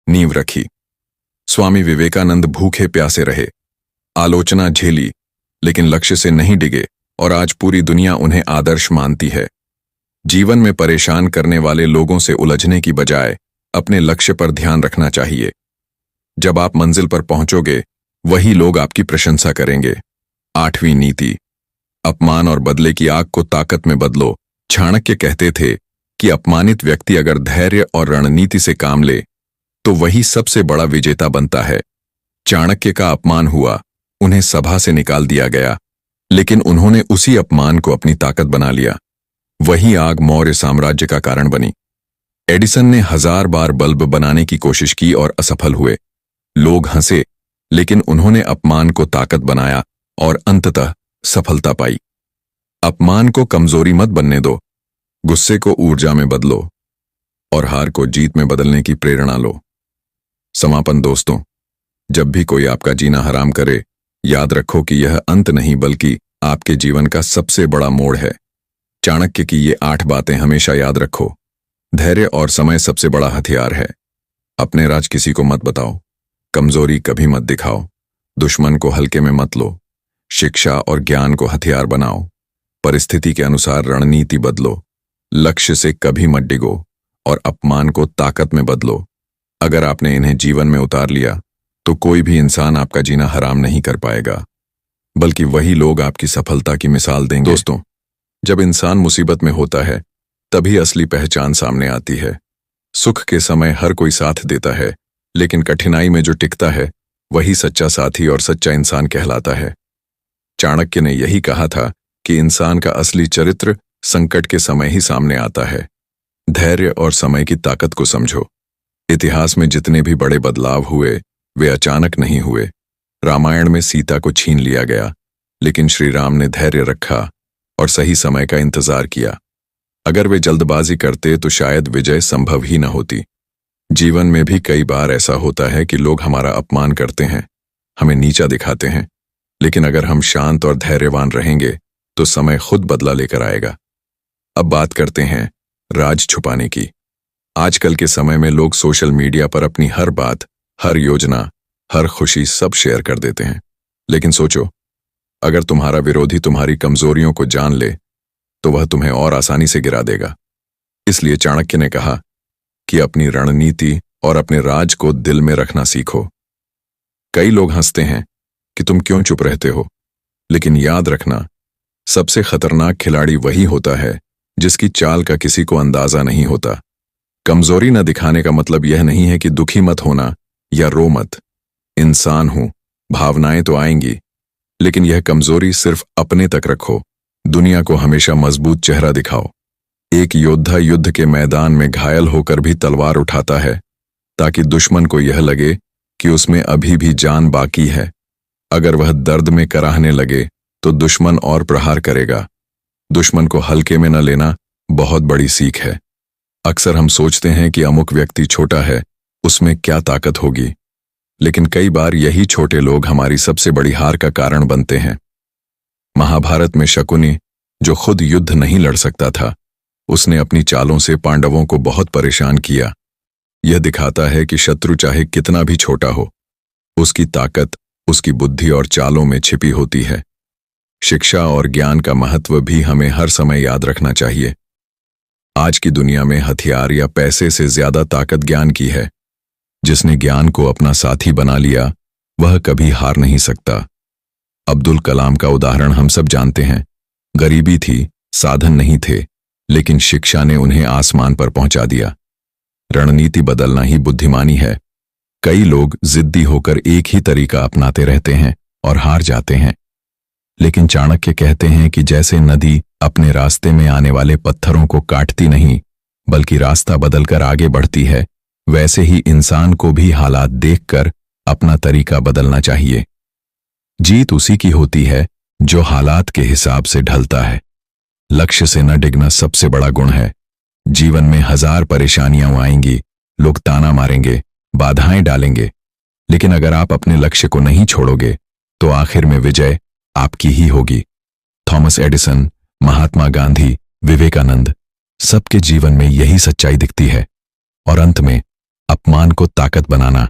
नींव रखी। स्वामी विवेकानंद भूखे प्यासे रहे, आलोचना झेली, लेकिन लक्ष्य से नहीं डिगे और आज पूरी दुनिया उन्हें आदर्श मानती है। जीवन में परेशान करने वाले लोगों से उलझने की बजाय अपने लक्ष्य पर ध्यान रखना चाहिए। जब आप मंजिल पर पहुंचोगे, वही लोग आपकी प्रशंसा करेंगे। आठवीं नीति, अपमान और बदले की आग को ताकत में बदलो। चाणक्य कहते थे कि अपमानित व्यक्ति अगर धैर्य और रणनीति से काम ले तो वही सबसे बड़ा विजेता बनता है। चाणक्य का अपमान हुआ, उन्हें सभा से निकाल दिया गया, लेकिन उन्होंने उसी अपमान को अपनी ताकत बना लिया। वही आग मौर्य साम्राज्य का कारण बनी। एडिसन ने 1000 बार बल्ब बनाने की कोशिश की और असफल हुए। लोग हंसे, लेकिन उन्होंने अपमान को ताकत बनाया और अंततः सफलता पाई। अपमान को कमजोरी मत बनने दो, गुस्से को ऊर्जा में बदलो और हार को जीत में बदलने की प्रेरणा लो। समापन दोस्तों, जब भी कोई आपका जीना हराम करे, याद रखो कि यह अंत नहीं बल्कि आपके जीवन का सबसे बड़ा मोड़ है। चाणक्य की ये 8 बातें हमेशा याद रखो। धैर्य और समय सबसे बड़ा हथियार है। अपने राज किसी को मत बताओ, कमजोरी कभी मत दिखाओ, दुश्मन को हल्के में मत लो, शिक्षा और ज्ञान को हथियार बनाओ, परिस्थिति के अनुसार रणनीति बदलो, लक्ष्य से कभी मत डिगो और अपमान को ताकत में बदलो। अगर आपने इन्हें जीवन में उतार लिया तो कोई भी इंसान आपका जीना हराम नहीं कर पाएगा, बल्कि वही लोग आपकी सफलता की मिसाल देंगे। दोस्तों, जब इंसान मुसीबत में होता है तभी असली पहचान सामने आती है। सुख के समय हर कोई साथ देता है, लेकिन कठिनाई में जो टिकता है वही सच्चा साथी और सच्चा इंसान कहलाता है। चाणक्य ने यही कहा था कि इंसान का असली चरित्र संकट के समय ही सामने आता है। धैर्य और समय की ताकत को समझो। इतिहास में जितने भी बड़े बदलाव हुए वे अचानक नहीं हुए। रामायण में सीता को छीन लिया गया, लेकिन श्री राम ने धैर्य रखा और सही समय का इंतजार किया। अगर वे जल्दबाजी करते तो शायद विजय संभव ही न होती। जीवन में भी कई बार ऐसा होता है कि लोग हमारा अपमान करते हैं, हमें नीचा दिखाते हैं, लेकिन अगर हम शांत और धैर्यवान रहेंगे तो समय खुद बदला लेकर आएगा। अब बात करते हैं राज छुपाने की। आजकल के समय में लोग सोशल मीडिया पर अपनी हर बात, हर योजना, हर खुशी सब शेयर कर देते हैं। लेकिन सोचो, अगर तुम्हारा विरोधी तुम्हारी कमजोरियों को जान ले तो वह तुम्हें और आसानी से गिरा देगा। इसलिए चाणक्य ने कहा कि अपनी रणनीति और अपने राज को दिल में रखना सीखो। कई लोग हंसते हैं कि तुम क्यों चुप रहते हो, लेकिन याद रखना, सबसे खतरनाक खिलाड़ी वही होता है जिसकी चाल का किसी को अंदाजा नहीं होता। कमजोरी न दिखाने का मतलब यह नहीं है कि दुखी मत होना या रो मत। इंसान हूं, भावनाएं तो आएंगी, लेकिन यह कमजोरी सिर्फ अपने तक रखो। दुनिया को हमेशा मजबूत चेहरा दिखाओ। एक योद्धा युद्ध के मैदान में घायल होकर भी तलवार उठाता है ताकि दुश्मन को यह लगे कि उसमें अभी भी जान बाकी है। अगर वह दर्द में कराहने लगे तो दुश्मन और प्रहार करेगा। दुश्मन को हल्के में न लेना बहुत बड़ी सीख है। अक्सर हम सोचते हैं कि अमुक व्यक्ति छोटा है, उसमें क्या ताकत होगी, लेकिन कई बार यही छोटे लोग हमारी सबसे बड़ी हार का कारण बनते हैं। महाभारत में शकुनी, जो खुद युद्ध नहीं लड़ सकता था, उसने अपनी चालों से पांडवों को बहुत परेशान किया। यह दिखाता है कि शत्रु चाहे कितना भी छोटा हो, उसकी ताकत उसकी बुद्धि और चालों में छिपी होती है। शिक्षा और ज्ञान का महत्व भी हमें हर समय याद रखना चाहिए। आज की दुनिया में हथियार या पैसे से ज्यादा ताकत ज्ञान की है। जिसने ज्ञान को अपना साथी बना लिया, वह कभी हार नहीं सकता। अब्दुल कलाम का उदाहरण हम सब जानते हैं। गरीबी थी, साधन नहीं थे, लेकिन शिक्षा ने उन्हें आसमान पर पहुंचा दिया। रणनीति बदलना ही बुद्धिमानी है। कई लोग जिद्दी होकर एक ही तरीका अपनाते रहते हैं और हार जाते हैं। लेकिन चाणक्य कहते हैं कि जैसे नदी अपने रास्ते में आने वाले पत्थरों को काटती नहीं, बल्कि रास्ता बदलकर आगे बढ़ती है, वैसे ही इंसान को भी हालात देखकर अपना तरीका बदलना चाहिए। जीत उसी की होती है जो हालात के हिसाब से ढलता है। लक्ष्य से न डिगना सबसे बड़ा गुण है। जीवन में 1000 परेशानियां आएंगी, लोग ताना मारेंगे, बाधाएं डालेंगे, लेकिन अगर आप अपने लक्ष्य को नहीं छोड़ोगे तो आखिर में विजय आपकी ही होगी। थॉमस एडिसन, महात्मा गांधी, विवेकानंद, सबके जीवन में यही सच्चाई दिखती है। और अंत में, अपमान को ताकत बनाना।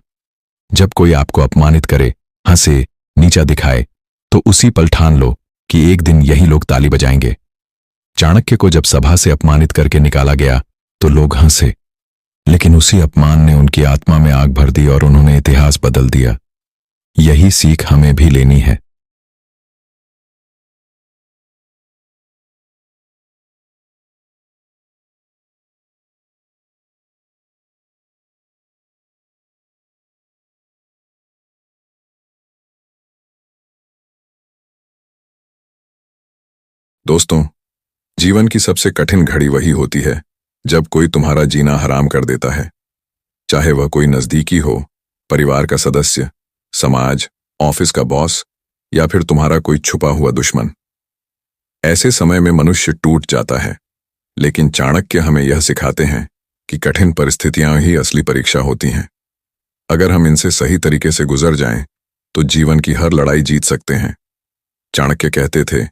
जब कोई आपको अपमानित करे, हंसे, नीचा दिखाए, तो उसी पल ठान लो कि एक दिन यही लोग ताली बजाएंगे। चाणक्य को जब सभा से अपमानित करके निकाला गया तो लोग हंसे, लेकिन उसी अपमान ने उनकी आत्मा में आग भर दी और उन्होंने इतिहास बदल दिया। यही सीख हमें भी लेनी है। दोस्तों, जीवन की सबसे कठिन घड़ी वही होती है जब कोई तुम्हारा जीना हराम कर देता है। चाहे वह कोई नजदीकी हो, परिवार का सदस्य, समाज, ऑफिस का बॉस या फिर तुम्हारा कोई छुपा हुआ दुश्मन। ऐसे समय में मनुष्य टूट जाता है, लेकिन चाणक्य हमें यह सिखाते हैं कि कठिन परिस्थितियां ही असली परीक्षा होती हैं। अगर हम इनसे सही तरीके से गुजर जाएं, तो जीवन की हर लड़ाई जीत सकते हैं। चाणक्य कहते थे,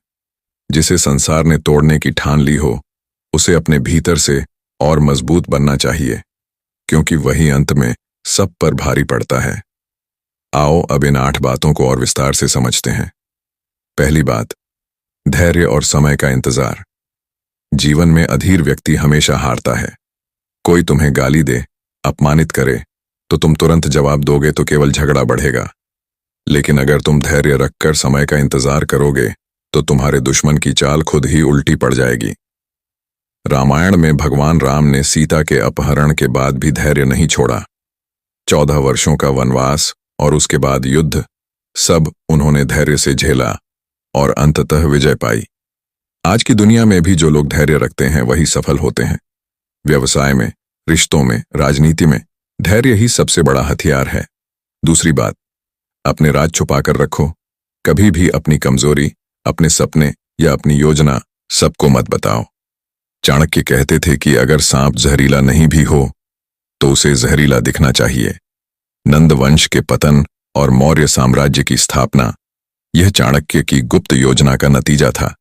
जिसे संसार ने तोड़ने की ठान ली हो, उसे अपने भीतर से और मजबूत बनना चाहिए, क्योंकि वही अंत में सब पर भारी पड़ता है। आओ अब इन 8 बातों को और विस्तार से समझते हैं। पहली बात, धैर्य और समय का इंतजार। जीवन में अधीर व्यक्ति हमेशा हारता है। कोई तुम्हें गाली दे, अपमानित करे, तो तुम तुरंत जवाब दोगे तो केवल झगड़ा बढ़ेगा। लेकिन अगर तुम धैर्य रखकर समय का इंतजार करोगे तो तुम्हारे दुश्मन की चाल खुद ही उल्टी पड़ जाएगी। रामायण में भगवान राम ने सीता के अपहरण के बाद भी धैर्य नहीं छोड़ा। 14 वर्षों का वनवास और उसके बाद युद्ध, सब उन्होंने धैर्य से झेला और अंततः विजय पाई। आज की दुनिया में भी जो लोग धैर्य रखते हैं वही सफल होते हैं। व्यवसाय में, रिश्तों में, राजनीति में धैर्य ही सबसे बड़ा हथियार है। दूसरी बात, अपने राज छुपाकर रखो। कभी भी अपनी कमजोरी, अपने सपने या अपनी योजना सबको मत बताओ। चाणक्य कहते थे कि अगर सांप जहरीला नहीं भी हो तो उसे जहरीला दिखना चाहिए। नंद वंश के पतन और मौर्य साम्राज्य की स्थापना, यह चाणक्य की गुप्त योजना का नतीजा था।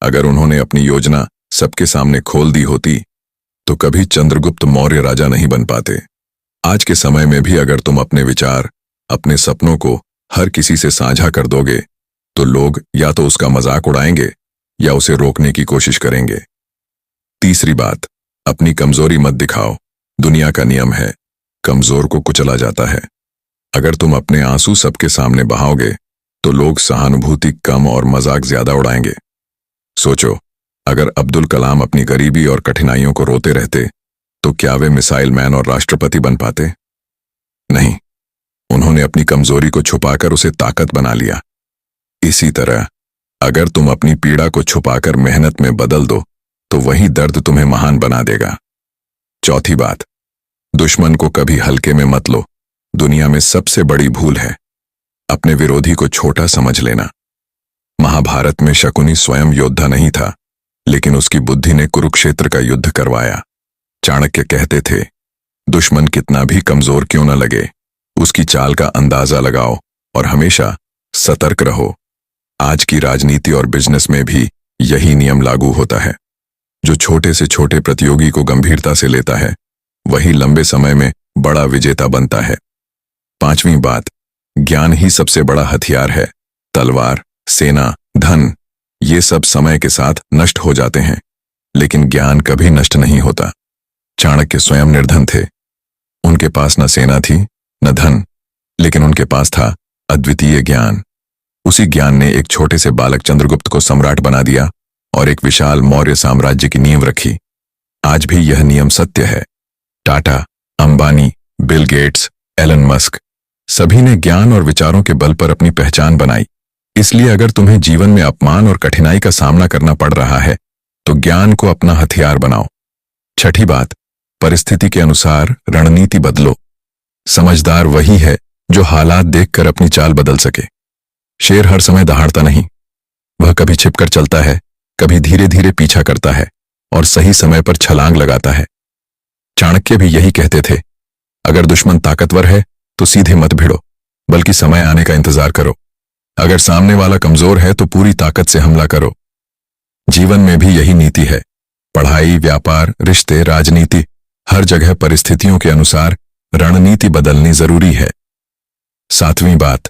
अगर उन्होंने अपनी योजना सबके सामने खोल दी होती तो कभी चंद्रगुप्त मौर्य राजा नहीं बन पाते। आज के समय में भी अगर तुम अपने विचार, अपने सपनों को हर किसी से साझा कर दोगे तो लोग या तो उसका मजाक उड़ाएंगे या उसे रोकने की कोशिश करेंगे। तीसरी बात, अपनी कमजोरी मत दिखाओ। दुनिया का नियम है, कमजोर को कुचला जाता है। अगर तुम अपने आंसू सबके सामने बहाओगे तो लोग सहानुभूति कम और मजाक ज्यादा उड़ाएंगे। सोचो, अगर अब्दुल कलाम अपनी गरीबी और कठिनाइयों को रोते रहते तो क्या वे मिसाइल मैन और राष्ट्रपति बन पाते? नहीं, उन्होंने अपनी कमजोरी को छुपाकर उसे ताकत बना लिया। इसी तरह अगर तुम अपनी पीड़ा को छुपाकर मेहनत में बदल दो तो वही दर्द तुम्हें महान बना देगा। चौथी बात, दुश्मन को कभी हल्के में मत लो। दुनिया में सबसे बड़ी भूल है अपने विरोधी को छोटा समझ लेना। महाभारत में शकुनी स्वयं योद्धा नहीं था, लेकिन उसकी बुद्धि ने कुरुक्षेत्र का युद्ध करवाया। चाणक्य कहते थे, दुश्मन कितना भी कमजोर क्यों न लगे, उसकी चाल का अंदाजा लगाओ और हमेशा सतर्क रहो। आज की राजनीति और बिजनेस में भी यही नियम लागू होता है। जो छोटे से छोटे प्रतियोगी को गंभीरता से लेता है वही लंबे समय में बड़ा विजेता बनता है। पांचवी बात, ज्ञान ही सबसे बड़ा हथियार है। तलवार, सेना, धन, ये सब समय के साथ नष्ट हो जाते हैं, लेकिन ज्ञान कभी नष्ट नहीं होता। चाणक्य स्वयं निर्धन थे। उनके पास न सेना थी न धन, लेकिन उनके पास था अद्वितीय ज्ञान। उसी ज्ञान ने एक छोटे से बालक चंद्रगुप्त को सम्राट बना दिया और एक विशाल मौर्य साम्राज्य की नींव रखी। आज भी यह नियम सत्य है। Tata, Ambani, Bill Gates, Elon Musk, सभी ने ज्ञान और विचारों के बल पर अपनी पहचान बनाई। इसलिए अगर तुम्हें जीवन में अपमान और कठिनाई का सामना करना पड़ रहा है तो ज्ञान को अपना हथियार बनाओ। छठी बात, परिस्थिति के अनुसार रणनीति बदलो। समझदार वही है जो हालात देखकर अपनी चाल बदल सके। शेर हर समय दहाड़ता नहीं, वह कभी छिपकर चलता है, कभी धीरे धीरे पीछा करता है और सही समय पर छलांग लगाता है। चाणक्य भी यही कहते थे, अगर दुश्मन ताकतवर है तो सीधे मत भिड़ो, बल्कि समय आने का इंतजार करो। अगर सामने वाला कमजोर है तो पूरी ताकत से हमला करो। जीवन में भी यही नीति है। पढ़ाई, व्यापार, रिश्ते, राजनीति, हर जगह परिस्थितियों के अनुसार रणनीति बदलनी जरूरी है। सातवीं बात,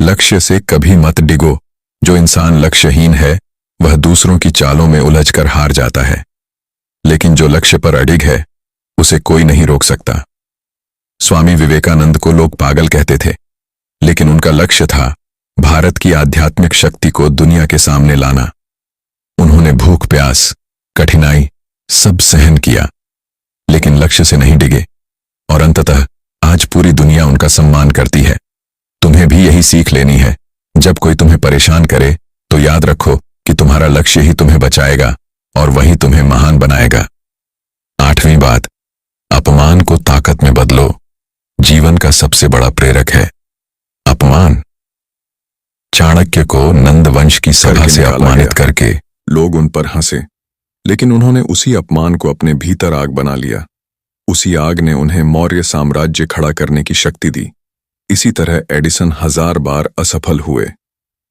लक्ष्य से कभी मत डिगो। जो इंसान लक्ष्यहीन है वह दूसरों की चालों में उलझकर हार जाता है, लेकिन जो लक्ष्य पर अडिग है उसे कोई नहीं रोक सकता। स्वामी विवेकानंद को लोग पागल कहते थे, लेकिन उनका लक्ष्य था भारत की आध्यात्मिक शक्ति को दुनिया के सामने लाना। उन्होंने भूख, प्यास, कठिनाई सब सहन किया, लेकिन लक्ष्य से नहीं डिगे और अंततः आज पूरी दुनिया उनका सम्मान करती है। तुम्हें भी यही सीख लेनी है। जब कोई तुम्हें परेशान करे तो याद रखो कि तुम्हारा लक्ष्य ही तुम्हें बचाएगा और वही तुम्हें महान बनाएगा। आठवीं बात, अपमान को ताकत में बदलो। जीवन का सबसे बड़ा प्रेरक है अपमान। चाणक्य को नंद वंश की सभा से अपमानित करके लोग उन पर हंसे, लेकिन उन्होंने उसी अपमान को अपने भीतर आग बना लिया। उसी आग ने उन्हें मौर्य साम्राज्य खड़ा करने की शक्ति दी। इसी तरह एडिसन 1000 बार असफल हुए।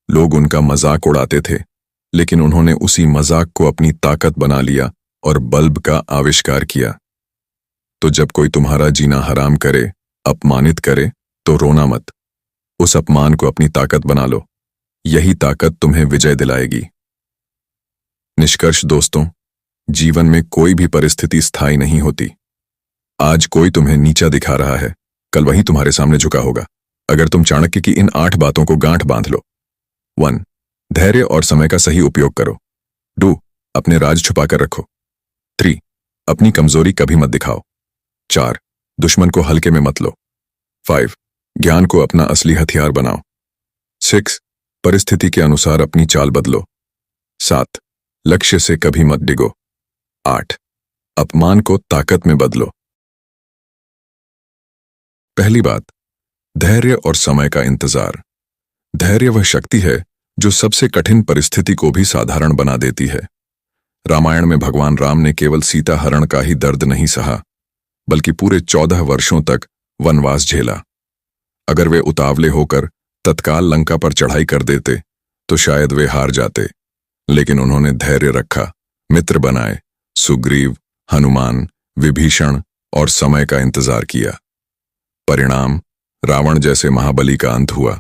लोग उनका मजाक उड़ाते थे, लेकिन उन्होंने उसी मजाक को अपनी ताकत बना लिया और बल्ब का आविष्कार किया। तो जब कोई तुम्हारा जीना हराम करे, अपमानित करे, तो रोना मत। उस अपमान को अपनी ताकत बना लो। यही ताकत तुम्हें विजय दिलाएगी। निष्कर्ष दोस्तों, जीवन में कोई भी परिस्थिति स्थायी नहीं होती। आज कोई तुम्हें नीचा दिखा रहा है, कल वही तुम्हारे सामने झुका होगा। अगर तुम चाणक्य की इन 8 बातों को गांठ बांध लो। 1. धैर्य और समय का सही उपयोग करो। 2. अपने राज छुपाकर रखो। 3. अपनी कमजोरी कभी मत दिखाओ। 4. दुश्मन को हल्के में मत लो। 5. ज्ञान को अपना असली हथियार बनाओ। 6. परिस्थिति के अनुसार अपनी चाल बदलो। 7. लक्ष्य से कभी मत डिगो। 8. अपमान को ताकत में बदलो। पहली बात, धैर्य और समय का इंतजार। धैर्य वह शक्ति है जो सबसे कठिन परिस्थिति को भी साधारण बना देती है। रामायण में भगवान राम ने केवल सीता हरण का ही दर्द नहीं सहा, बल्कि पूरे 14 वर्षों तक वनवास झेला। अगर वे उतावले होकर तत्काल लंका पर चढ़ाई कर देते तो शायद वे हार जाते, लेकिन उन्होंने धैर्य रखा, मित्र बनाए, सुग्रीव, हनुमान, विभीषण और समय का इंतजार किया। परिणाम, रावण जैसे महाबली का अंत हुआ।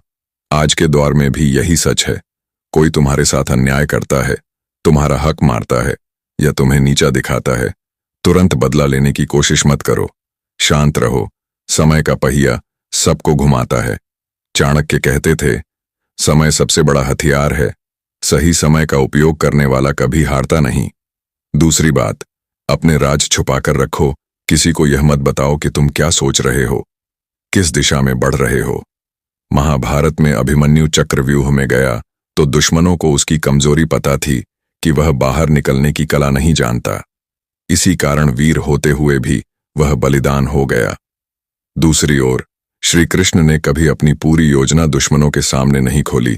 आज के दौर में भी यही सच है। कोई तुम्हारे साथ अन्याय करता है, तुम्हारा हक मारता है या तुम्हें नीचा दिखाता है, तुरंत बदला लेने की कोशिश मत करो। शांत रहो, समय का पहिया सबको घुमाता है। चाणक्य कहते थे, समय सबसे बड़ा हथियार है, सही समय का उपयोग करने वाला कभी हारता नहीं। दूसरी बात, अपने राज छुपाकर रखो। किसी को यह मत बताओ कि तुम क्या सोच रहे हो, किस दिशा में बढ़ रहे हो। महाभारत में अभिमन्यु चक्रव्यूह में गया तो दुश्मनों को उसकी कमजोरी पता थी कि वह बाहर निकलने की कला नहीं जानता। इसी कारण वीर होते हुए भी वह बलिदान हो गया। दूसरी ओर श्री कृष्ण ने कभी अपनी पूरी योजना दुश्मनों के सामने नहीं खोली।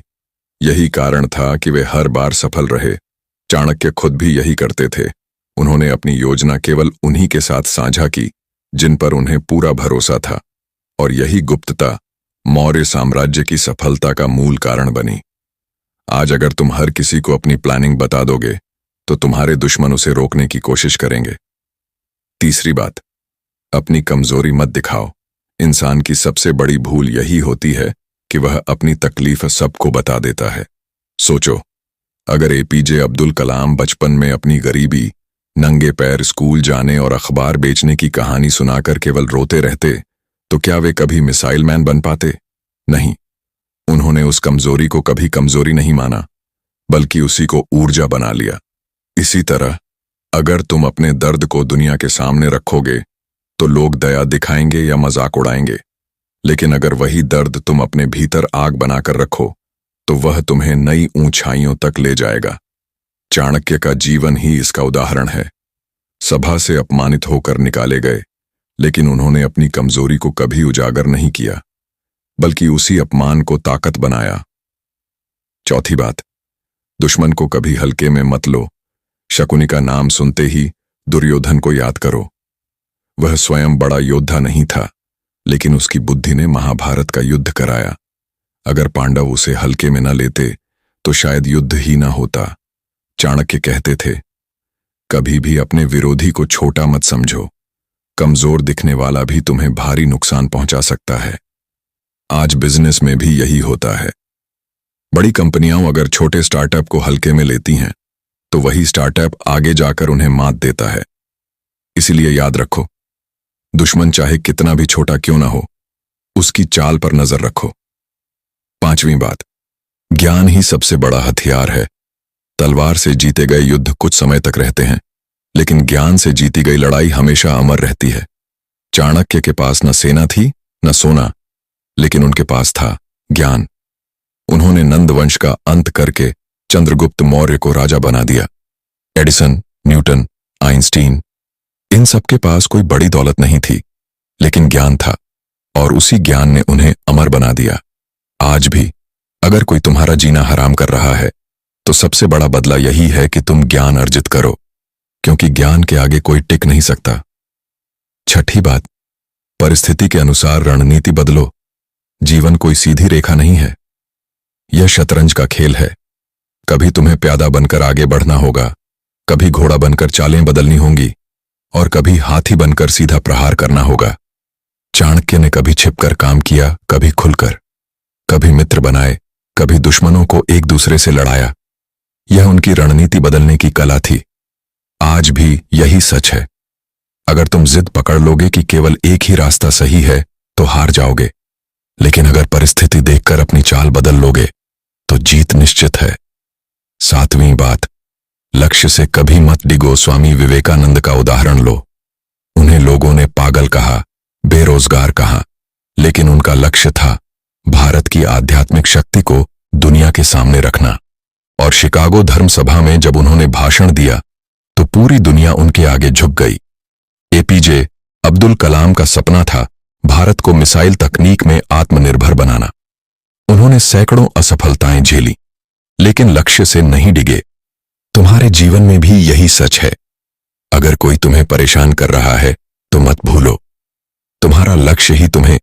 यही कारण था कि वे हर बार सफल रहे। चाणक्य खुद भी यही करते थे। उन्होंने अपनी योजना केवल उन्हीं के साथ साझा की जिन पर उन्हें पूरा भरोसा था, और यही गुप्तता मौर्य साम्राज्य की सफलता का मूल कारण बनी। आज अगर तुम हर किसी को अपनी प्लानिंग बता दोगे तो तुम्हारे दुश्मन उसे रोकने की कोशिश करेंगे। तीसरी बात, अपनी कमजोरी मत दिखाओ। इंसान की सबसे बड़ी भूल यही होती है कि वह अपनी तकलीफ सबको बता देता है। सोचो, अगर एपीजे अब्दुल कलाम बचपन में अपनी गरीबी, नंगे पैर स्कूल जाने और अखबार बेचने की कहानी सुनाकर केवल रोते रहते, तो क्या वे कभी मिसाइल मैन बन पाते? नहीं। उन्होंने उस कमजोरी को कभी कमजोरी नहीं माना, बल्कि उसी को ऊर्जा बना लिया। इसी तरह अगर तुम अपने दर्द को दुनिया के सामने रखोगे तो लोग दया दिखाएंगे या मजाक उड़ाएंगे, लेकिन अगर वही दर्द तुम अपने भीतर आग बनाकर रखो तो वह तुम्हें नई ऊंचाइयों तक ले जाएगा। चाणक्य का जीवन ही इसका उदाहरण है। सभा से अपमानित होकर निकाले गए, लेकिन उन्होंने अपनी कमजोरी को कभी उजागर नहीं किया, बल्कि उसी अपमान को ताकत बनाया। चौथी बात, दुश्मन को कभी हल्के में मत लो। शकुनी का नाम सुनते ही दुर्योधन को याद करो। वह स्वयं बड़ा योद्धा नहीं था, लेकिन उसकी बुद्धि ने महाभारत का युद्ध कराया। अगर पांडव उसे हल्के में न लेते तो शायद युद्ध ही न होता। चाणक्य कहते थे, कभी भी अपने विरोधी को छोटा मत समझो। कमजोर दिखने वाला भी तुम्हें भारी नुकसान पहुंचा सकता है। आज बिजनेस में भी यही होता है। बड़ी कंपनियां अगर छोटे स्टार्टअप को हल्के में लेती हैं तो वही स्टार्टअप आगे जाकर उन्हें मात देता है। इसलिए याद रखो, दुश्मन चाहे कितना भी छोटा क्यों ना हो, उसकी चाल पर नजर रखो। पांचवी बात, ज्ञान ही सबसे बड़ा हथियार है। तलवार से जीते गए युद्ध कुछ समय तक रहते हैं, लेकिन ज्ञान से जीती गई लड़ाई हमेशा अमर रहती है। चाणक्य के पास न सेना थी न सोना, लेकिन उनके पास था ज्ञान। उन्होंने नंद वंश का अंत करके चंद्रगुप्त मौर्य को राजा बना दिया। एडिसन, न्यूटन, आइंस्टीन, इन सबके पास कोई बड़ी दौलत नहीं थी, लेकिन ज्ञान था, और उसी ज्ञान ने उन्हें अमर बना दिया। आज भी अगर कोई तुम्हारा जीना हराम कर रहा है तो सबसे बड़ा बदला यही है कि तुम ज्ञान अर्जित करो, क्योंकि ज्ञान के आगे कोई टिक नहीं सकता। छठी बात, परिस्थिति के अनुसार रणनीति बदलो। जीवन कोई सीधी रेखा नहीं है, यह शतरंज का खेल है। कभी तुम्हें प्यादा बनकर आगे बढ़ना होगा, कभी घोड़ा बनकर चालें बदलनी होंगी, और कभी हाथी बनकर सीधा प्रहार करना होगा। चाणक्य ने कभी छिपकर काम किया, कभी खुलकर, कभी मित्र बनाए, कभी दुश्मनों को एक दूसरे से लड़ाया। यह उनकी रणनीति बदलने की कला थी। आज भी यही सच है। अगर तुम जिद पकड़ लोगे कि केवल एक ही रास्ता सही है तो हार जाओगे, लेकिन अगर परिस्थिति देखकर अपनी चाल बदल लोगे तो जीत निश्चित है। सातवीं बात, लक्ष्य से कभी मत डिगो। स्वामी विवेकानंद का उदाहरण लो। उन्हें लोगों ने पागल कहा, बेरोजगार कहा, लेकिन उनका लक्ष्य था भारत की आध्यात्मिक शक्ति को दुनिया के सामने रखना। और शिकागो धर्म सभा में जब उन्होंने भाषण दिया तो पूरी दुनिया उनके आगे झुक गई। एपीजे अब्दुल कलाम का सपना था भारत को मिसाइल तकनीक में आत्मनिर्भर बनाना। उन्होंने सैकड़ों असफलताएं झेली, लेकिन लक्ष्य से नहीं डिगे। तुम्हारे जीवन में भी यही सच है। अगर कोई तुम्हें परेशान कर रहा है तो मत भूलो, तुम्हारा लक्ष्य ही तुम्हें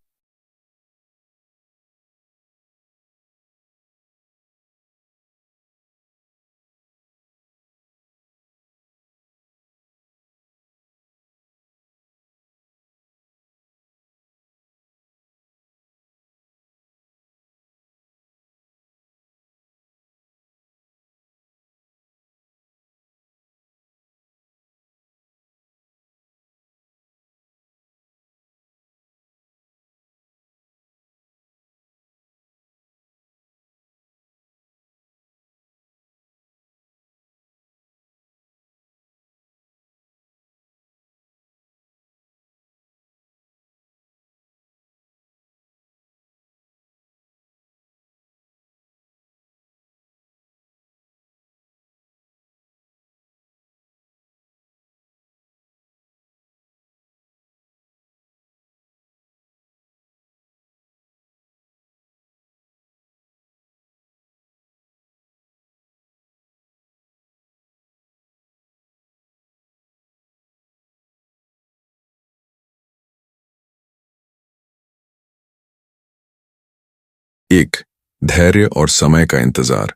एक, धैर्य और समय का इंतजार।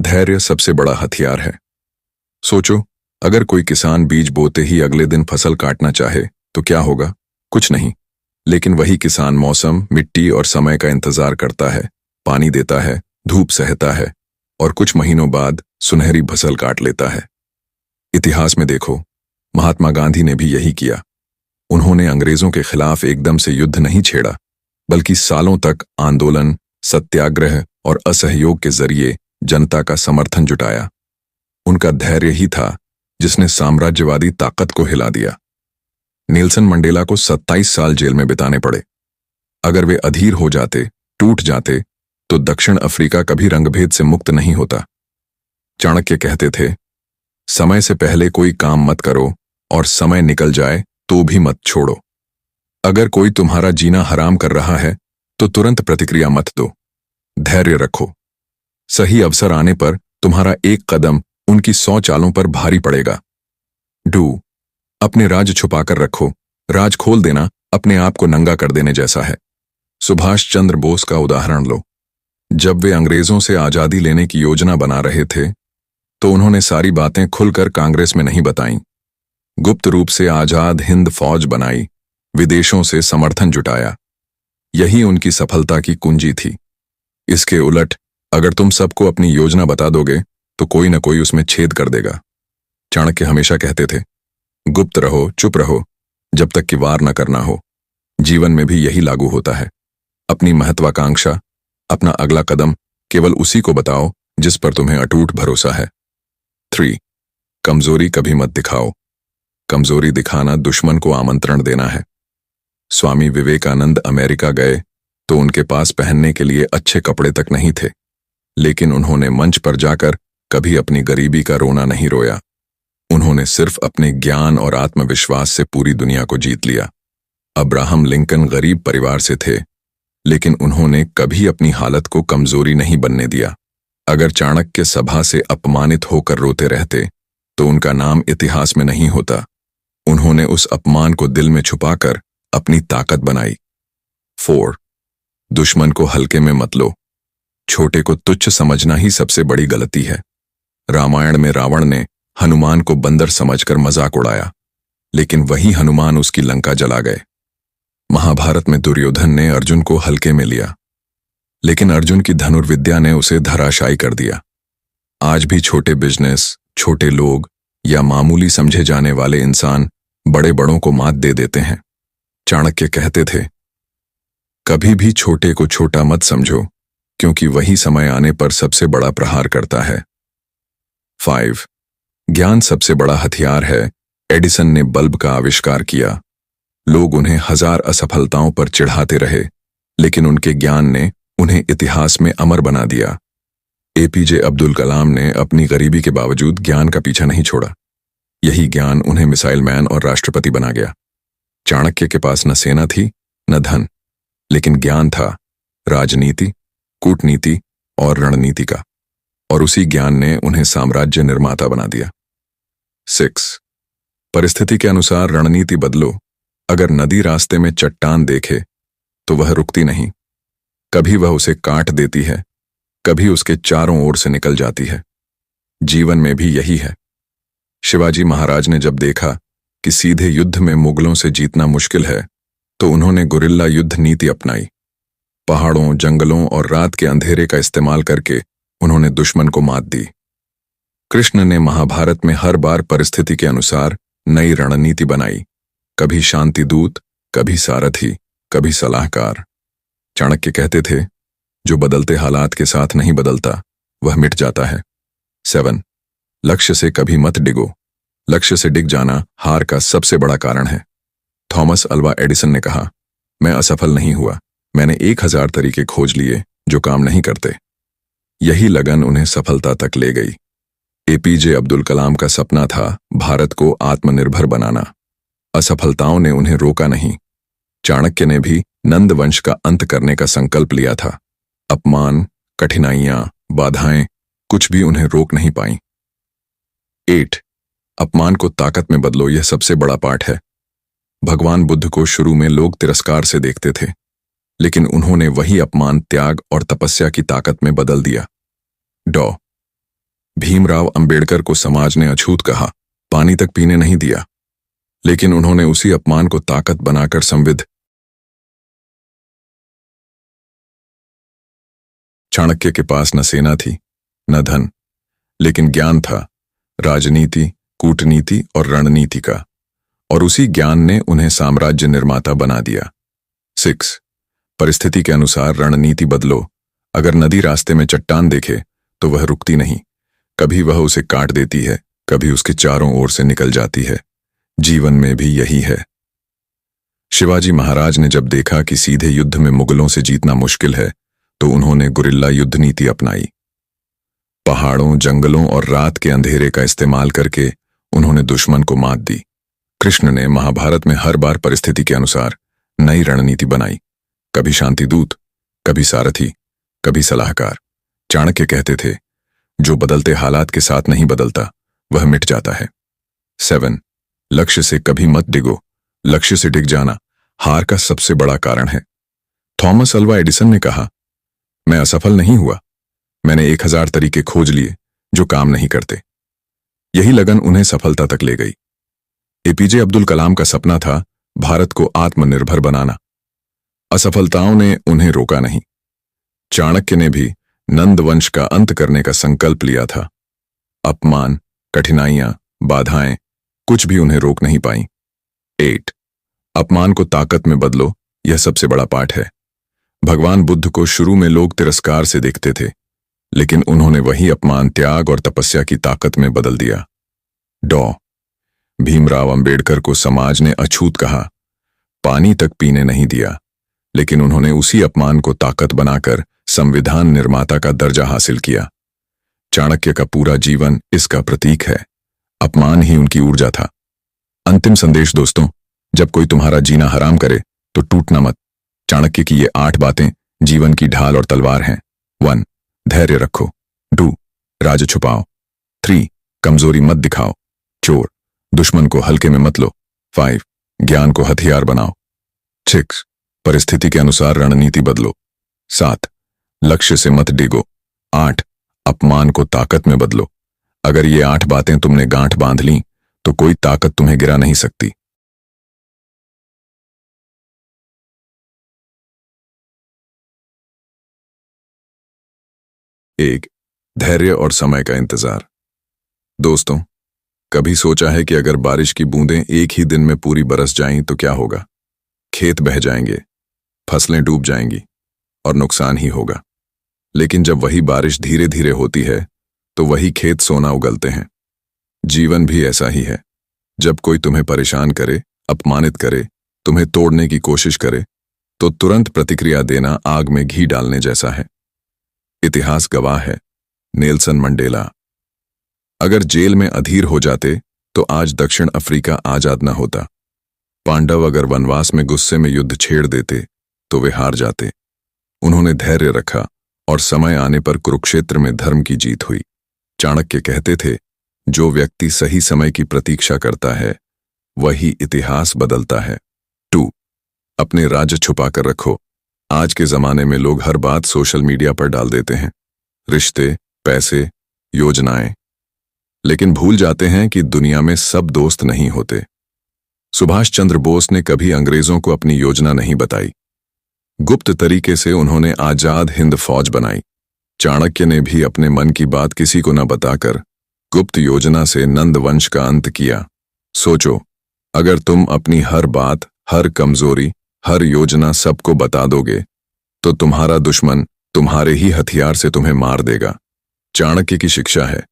धैर्य सबसे बड़ा हथियार है। सोचो, अगर कोई किसान बीज बोते ही अगले दिन फसल काटना चाहे तो क्या होगा? कुछ नहीं। लेकिन वही किसान मौसम, मिट्टी और समय का इंतजार करता है, पानी देता है, धूप सहता है और कुछ महीनों बाद सुनहरी फसल काट लेता है। इतिहास में देखो, महात्मा गांधी ने भी यही किया। उन्होंने अंग्रेजों के खिलाफ एकदम से युद्ध नहीं छेड़ा, बल्कि सालों तक आंदोलन, सत्याग्रह और असहयोग के जरिए जनता का समर्थन जुटाया। उनका धैर्य ही था जिसने साम्राज्यवादी ताकत को हिला दिया। नेल्सन मंडेला को 27 साल जेल में बिताने पड़े। अगर वे अधीर हो जाते, टूट जाते, तो दक्षिण अफ्रीका कभी रंगभेद से मुक्त नहीं होता। चाणक्य कहते थे, समय से पहले कोई काम मत करो और समय निकल जाए तो भी मत छोड़ो। अगर कोई तुम्हारा जीना हराम कर रहा है तो तुरंत प्रतिक्रिया मत दो, धैर्य रखो। सही अवसर आने पर तुम्हारा एक कदम उनकी 100 चालों पर भारी पड़ेगा। डू, अपने राज छुपाकर रखो, राज खोल देना अपने आप को नंगा कर देने जैसा है। सुभाष चंद्र बोस का उदाहरण लो। जब वे अंग्रेजों से आजादी लेने की योजना बना रहे थे तो उन्होंने सारी बातें खुलकर कांग्रेस में नहीं बताईं। गुप्त रूप से आजाद हिंद फौज बनाई, विदेशों से समर्थन जुटाया। यही उनकी सफलता की कुंजी थी। इसके उलट अगर तुम सबको अपनी योजना बता दोगे तो कोई न कोई उसमें छेद कर देगा। चाणक्य हमेशा कहते थे, गुप्त रहो, चुप रहो, जब तक कि वार न करना हो। जीवन में भी यही लागू होता है। अपनी महत्वाकांक्षा, अपना अगला कदम केवल उसी को बताओ जिस पर तुम्हें अटूट भरोसा है। 3, कमजोरी कभी मत दिखाओ। कमजोरी दिखाना दुश्मन को आमंत्रण देना है। स्वामी विवेकानंद अमेरिका गए तो उनके पास पहनने के लिए अच्छे कपड़े तक नहीं थे, लेकिन उन्होंने मंच पर जाकर कभी अपनी गरीबी का रोना नहीं रोया। उन्होंने सिर्फ अपने ज्ञान और आत्मविश्वास से पूरी दुनिया को जीत लिया। अब्राहम लिंकन गरीब परिवार से थे, लेकिन उन्होंने कभी अपनी हालत को कमजोरी नहीं बनने दिया। अगर चाणक्य सभा से अपमानित होकर रोते रहते तो उनका नाम इतिहास में नहीं होता। उन्होंने उस अपमान को दिल में छुपाकर अपनी ताकत बनाई। 4, दुश्मन को हल्के में मत लो। छोटे को तुच्छ समझना ही सबसे बड़ी गलती है। रामायण में रावण ने हनुमान को बंदर समझकर मजाक उड़ाया, लेकिन वही हनुमान उसकी लंका जला गए। महाभारत में दुर्योधन ने अर्जुन को हल्के में लिया, लेकिन अर्जुन की धनुर्विद्या ने उसे धराशायी कर दिया। आज भी छोटे बिजनेस, छोटे लोग या मामूली समझे जाने वाले इंसान बड़े बड़ों को मात दे देते हैं। चाणक्य कहते थे, कभी भी छोटे को छोटा मत समझो, क्योंकि वही समय आने पर सबसे बड़ा प्रहार करता है। 5, ज्ञान सबसे बड़ा हथियार है। एडिसन ने बल्ब का आविष्कार किया। लोग उन्हें 1000 असफलताओं पर चिढ़ाते रहे, लेकिन उनके ज्ञान ने उन्हें इतिहास में अमर बना दिया। एपीजे अब्दुल कलाम ने अपनी गरीबी के बावजूद ज्ञान का पीछा नहीं छोड़ा। यही ज्ञान उन्हें मिसाइल मैन और राष्ट्रपति बना गया। चाणक्य के पास न सेना थी न धन, लेकिन ज्ञान था, राजनीति, कूटनीति और रणनीति का, और उसी ज्ञान ने उन्हें साम्राज्य निर्माता बना दिया। 6, परिस्थिति के अनुसार रणनीति बदलो। अगर नदी रास्ते में चट्टान देखे तो वह रुकती नहीं, कभी वह उसे काट देती है, कभी उसके चारों ओर से निकल जाती है। जीवन में भी यही है। शिवाजी महाराज ने जब देखा कि सीधे युद्ध में मुगलों से जीतना मुश्किल है, तो उन्होंने गुरिल्ला युद्ध नीति अपनाई। पहाड़ों, जंगलों और रात के अंधेरे का इस्तेमाल करके उन्होंने दुश्मन को मात दी। कृष्ण ने महाभारत में हर बार परिस्थिति के अनुसार नई रणनीति बनाई, कभी शांति दूत, कभी सारथी, कभी सलाहकार। चाणक्य कहते थे, जो बदलते हालात के साथ नहीं बदलता वह मिट जाता है। 7, लक्ष्य से कभी मत डिगो। लक्ष्य से डिग जाना हार का सबसे बड़ा कारण है। थॉमस अल्वा एडिसन ने कहा, मैं असफल नहीं हुआ, मैंने 1000 तरीके खोज लिए जो काम नहीं करते। यही लगन उन्हें सफलता तक ले गई। एपीजे अब्दुल कलाम का सपना था भारत को आत्मनिर्भर बनाना। असफलताओं ने उन्हें रोका नहीं। चाणक्य ने भी नंद वंश का अंत करने का संकल्प लिया था। अपमान, कठिनाइयां, बाधाएं कुछ भी उन्हें रोक नहीं पाईं। 8, अपमान को ताकत में बदलो। यह सबसे बड़ा पाठ है। भगवान बुद्ध को शुरू में लोग तिरस्कार से देखते थे, लेकिन उन्होंने वही अपमान त्याग और तपस्या की ताकत में बदल दिया। डॉ भीमराव अंबेडकर को समाज ने अछूत कहा, पानी तक पीने नहीं दिया, लेकिन उन्होंने उसी अपमान को ताकत बनाकर चाणक्य के पास न सेना थी न धन, लेकिन ज्ञान था, राजनीति, कूटनीति और रणनीति का, और उसी ज्ञान ने उन्हें साम्राज्य निर्माता बना दिया। 6 परिस्थिति के अनुसार रणनीति बदलो। अगर नदी रास्ते में चट्टान देखे तो वह रुकती नहीं, कभी वह उसे काट देती है, कभी उसके चारों ओर से निकल जाती है। जीवन में भी यही है। शिवाजी महाराज ने जब देखा कि सीधे युद्ध में मुगलों से जीतना मुश्किल है, तो उन्होंने गुरिल्ला युद्ध नीति अपनाई। पहाड़ों, जंगलों और रात के अंधेरे का इस्तेमाल करके उन्होंने दुश्मन को मात दी। कृष्ण ने महाभारत में हर बार परिस्थिति के अनुसार नई रणनीति बनाई, कभी शांतिदूत, कभी सारथी, कभी सलाहकार। चाणक्य कहते थे, जो बदलते हालात के साथ नहीं बदलता वह मिट जाता है। 7 लक्ष्य से कभी मत डिगो। लक्ष्य से डिग जाना हार का सबसे बड़ा कारण है। थॉमस अल्वा एडिसन ने कहा, मैं असफल नहीं हुआ, मैंने 1000 तरीके खोज लिए जो काम नहीं करते। यही लगन उन्हें सफलता तक ले गई। एपीजे अब्दुल कलाम का सपना था भारत को आत्मनिर्भर बनाना। असफलताओं ने उन्हें रोका नहीं। चाणक्य ने भी नंद वंश का अंत करने का संकल्प लिया था। अपमान, कठिनाइयां, बाधाएं कुछ भी उन्हें रोक नहीं पाई। 8 अपमान को ताकत में बदलो। यह सबसे बड़ा पाठ है। भगवान बुद्ध को शुरू में लोग तिरस्कार से देखते थे, लेकिन उन्होंने वही अपमान त्याग और तपस्या की ताकत में बदल दिया। डॉ भीमराव अंबेडकर को समाज ने अछूत कहा, पानी तक पीने नहीं दिया, लेकिन उन्होंने उसी अपमान को ताकत बनाकर संविधान निर्माता का दर्जा हासिल किया। चाणक्य का पूरा जीवन इसका प्रतीक है। अपमान ही उनकी ऊर्जा था। अंतिम संदेश दोस्तों, जब कोई तुम्हारा जीना हराम करे तो टूटना मत। चाणक्य की ये 8 बातें जीवन की ढाल और तलवार हैं। 1 धैर्य रखो। 2 राज छुपाओ। 3 कमजोरी मत दिखाओ। 4 दुश्मन को हल्के में मत लो। 5 ज्ञान को हथियार बनाओ। 6 परिस्थिति के अनुसार रणनीति बदलो। 7 लक्ष्य से मत डिगो। 8 अपमान को ताकत में बदलो। अगर ये 8 बातें तुमने गांठ बांध लीं तो कोई ताकत तुम्हें गिरा नहीं सकती। 1 धैर्य और समय का इंतजार। दोस्तों, कभी सोचा है कि अगर बारिश की बूंदें एक ही दिन में पूरी बरस जाएं तो क्या होगा? खेत बह जाएंगे, फसलें डूब जाएंगी और नुकसान ही होगा। लेकिन जब वही बारिश धीरे धीरे होती है तो वही खेत सोना उगलते हैं। जीवन भी ऐसा ही है। जब कोई तुम्हें परेशान करे, अपमानित करे, तुम्हें तोड़ने की कोशिश करे, तो तुरंत प्रतिक्रिया देना आग में घी डालने जैसा है। इतिहास गवाह है। नेल्सन मंडेला अगर जेल में अधीर हो जाते तो आज दक्षिण अफ्रीका आजाद न होता। पांडव अगर वनवास में गुस्से में युद्ध छेड़ देते तो वे हार जाते। उन्होंने धैर्य रखा और समय आने पर कुरुक्षेत्र में धर्म की जीत हुई। चाणक्य कहते थे, जो व्यक्ति सही समय की प्रतीक्षा करता है वही इतिहास बदलता है। 2 अपने राज छुपा कर रखो। आज के जमाने में लोग हर बात सोशल मीडिया पर डाल देते हैं, रिश्ते, पैसे, योजनाएं, लेकिन भूल जाते हैं कि दुनिया में सब दोस्त नहीं होते। सुभाष चंद्र बोस ने कभी अंग्रेजों को अपनी योजना नहीं बताई। गुप्त तरीके से उन्होंने आजाद हिंद फौज बनाई। चाणक्य ने भी अपने मन की बात किसी को न बताकर गुप्त योजना से नंद वंश का अंत किया। सोचो, अगर तुम अपनी हर बात, हर कमजोरी, हर योजना सबको बता दोगे तो तुम्हारा दुश्मन तुम्हारे ही हथियार से तुम्हें मार देगा। चाणक्य की शिक्षा है,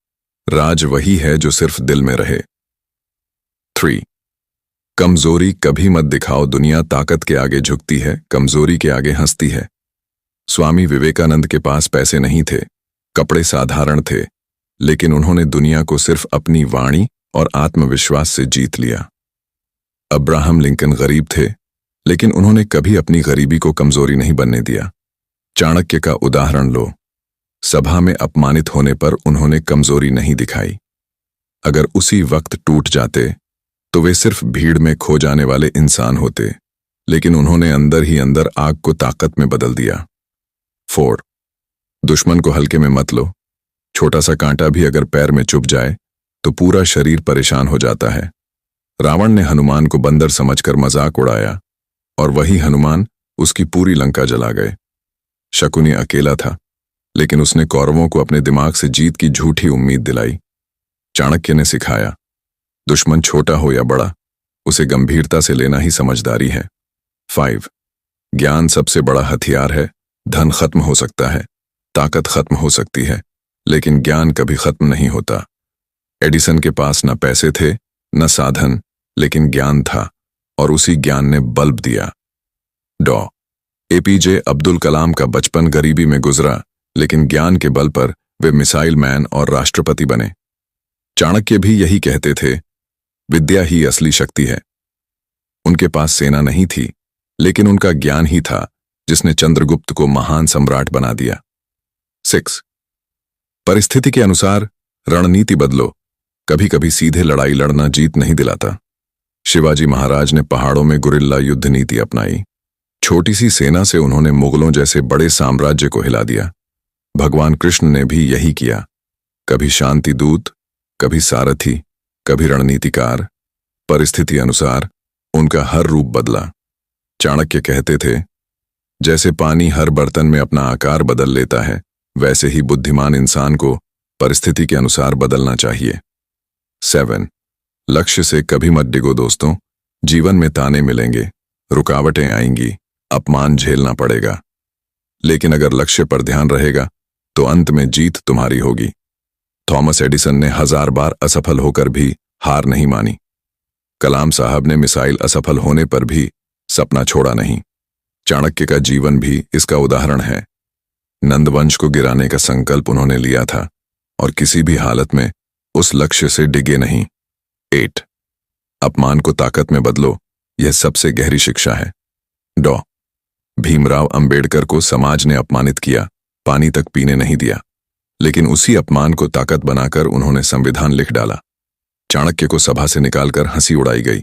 राज वही है जो सिर्फ दिल में रहे। 3 कमजोरी कभी मत दिखाओ। दुनिया ताकत के आगे झुकती है, कमजोरी के आगे हंसती है। स्वामी विवेकानंद के पास पैसे नहीं थे, कपड़े साधारण थे, लेकिन उन्होंने दुनिया को सिर्फ अपनी वाणी और आत्मविश्वास से जीत लिया। अब्राहम लिंकन गरीब थे, लेकिन उन्होंने कभी अपनी गरीबी को कमजोरी नहीं बनने दिया। चाणक्य का उदाहरण लो। सभा में अपमानित होने पर उन्होंने कमजोरी नहीं दिखाई। अगर उसी वक्त टूट जाते तो वे सिर्फ भीड़ में खो जाने वाले इंसान होते। लेकिन उन्होंने अंदर ही अंदर आग को ताकत में बदल दिया। 4. दुश्मन को हल्के में मत लो। छोटा सा कांटा भी अगर पैर में चुभ जाए तो पूरा शरीर परेशान हो जाता है। रावण ने हनुमान को बंदर समझकर मजाक उड़ाया और वही हनुमान उसकी पूरी लंका जला गए। शकुनी अकेला था, लेकिन उसने कौरवों को अपने दिमाग से जीत की झूठी उम्मीद दिलाई। चाणक्य ने सिखाया, दुश्मन छोटा हो या बड़ा, उसे गंभीरता से लेना ही समझदारी है। 5. ज्ञान सबसे बड़ा हथियार है। धन खत्म हो सकता है, ताकत खत्म हो सकती है, लेकिन ज्ञान कभी खत्म नहीं होता। एडिसन के पास न पैसे थे न साधन, लेकिन ज्ञान था और उसी ज्ञान ने बल्ब दिया। डॉ. एपीजे अब्दुल कलाम का बचपन गरीबी में गुजरा, लेकिन ज्ञान के बल पर वे मिसाइल मैन और राष्ट्रपति बने। चाणक्य भी यही कहते थे, विद्या ही असली शक्ति है। उनके पास सेना नहीं थी, लेकिन उनका ज्ञान ही था जिसने चंद्रगुप्त को महान सम्राट बना दिया। 6. परिस्थिति के अनुसार रणनीति बदलो। कभी कभी सीधे लड़ाई लड़ना जीत नहीं दिलाता। शिवाजी महाराज ने पहाड़ों में गुरिल्ला युद्ध नीति अपनाई। छोटी सी सेना से उन्होंने मुगलों जैसे बड़े साम्राज्य को हिला दिया। भगवान कृष्ण ने भी यही किया, कभी शांति दूत, कभी सारथी, कभी रणनीतिकार। परिस्थिति अनुसार उनका हर रूप बदला। चाणक्य कहते थे, जैसे पानी हर बर्तन में अपना आकार बदल लेता है, वैसे ही बुद्धिमान इंसान को परिस्थिति के अनुसार बदलना चाहिए। 7. लक्ष्य से कभी मत डिगो दोस्तों। जीवन में ताने मिलेंगे, रुकावटें आएंगी, अपमान झेलना पड़ेगा, लेकिन अगर लक्ष्य पर ध्यान रहेगा तो अंत में जीत तुम्हारी होगी। थॉमस एडिसन ने 1000 बार असफल होकर भी हार नहीं मानी। कलाम साहब ने मिसाइल असफल होने पर भी सपना छोड़ा नहीं। चाणक्य का जीवन भी इसका उदाहरण है। नंदवंश को गिराने का संकल्प उन्होंने लिया था और किसी भी हालत में उस लक्ष्य से डिगे नहीं। 8. अपमान को ताकत में बदलो। यह सबसे गहरी शिक्षा है। डॉ. भीमराव अंबेडकर को समाज ने अपमानित किया, पानी तक पीने नहीं दिया, लेकिन उसी अपमान को ताकत बनाकर उन्होंने संविधान लिख डाला। चाणक्य को सभा से निकालकर हंसी उड़ाई गई,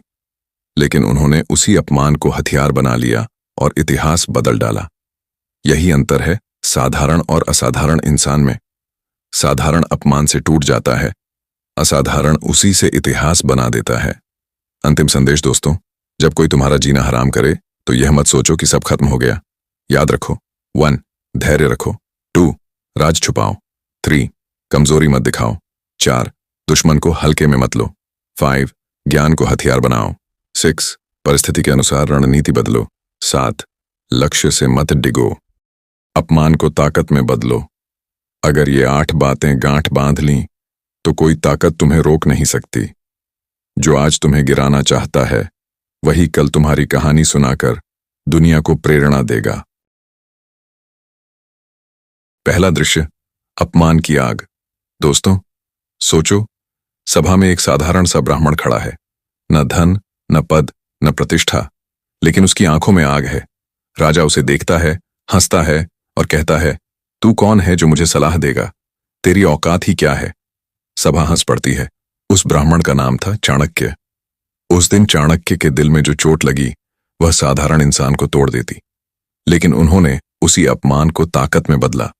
लेकिन उन्होंने उसी अपमान को हथियार बना लिया और इतिहास बदल डाला। यही अंतर है साधारण और असाधारण इंसान में। साधारण अपमान से टूट जाता है, असाधारण उसी से इतिहास बना देता है। अंतिम संदेश दोस्तों, जब कोई तुम्हारा जीना हराम करे तो यह मत सोचो कि सब खत्म हो गया। याद रखो, 1. धैर्य रखो। 2. राज छुपाओ। 3. कमजोरी मत दिखाओ। 4. दुश्मन को हल्के में मत लो। 5. ज्ञान को हथियार बनाओ। 6. परिस्थिति के अनुसार रणनीति बदलो। 7. लक्ष्य से मत डिगो, अपमान को ताकत में बदलो। अगर ये 8 बातें गांठ बांध लीं तो कोई ताकत तुम्हें रोक नहीं सकती। जो आज तुम्हें गिराना चाहता है, वही कल तुम्हारी कहानी सुनाकर दुनिया को प्रेरणा देगा। पहला दृश्य, अपमान की आग। दोस्तों सोचो, सभा में एक साधारण सा ब्राह्मण खड़ा है। न धन, न पद, न प्रतिष्ठा, लेकिन उसकी आंखों में आग है। राजा उसे देखता है, हंसता है और कहता है, तू कौन है जो मुझे सलाह देगा? तेरी औकात ही क्या है? सभा हंस पड़ती है। उस ब्राह्मण का नाम था चाणक्य। उस दिन चाणक्य के दिल में जो चोट लगी वह साधारण इंसान को तोड़ देती, लेकिन उन्होंने उसी अपमान को ताकत में बदला।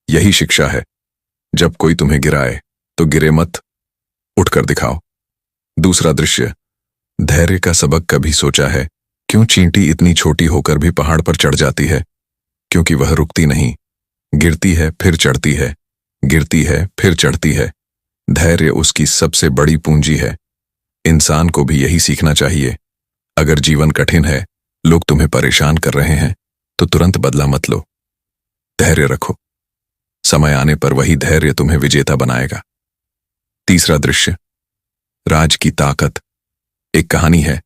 यही शिक्षा है, जब कोई तुम्हें गिराए तो गिरे मत, उठकर दिखाओ। दूसरा दृश्य, धैर्य का सबक कभी सोचा है क्यों चींटी इतनी छोटी होकर भी पहाड़ पर चढ़ जाती है? क्योंकि वह रुकती नहीं, गिरती है फिर चढ़ती है, गिरती है फिर चढ़ती है। धैर्य उसकी सबसे बड़ी पूंजी है। इंसान को भी यही सीखना चाहिए। अगर जीवन कठिन है, लोग तुम्हें परेशान कर रहे हैं, तो तुरंत बदला मत लो, धैर्य रखो। समय आने पर वही धैर्य तुम्हें विजेता बनाएगा। तीसरा दृश्य, राज की ताकत। एक कहानी है,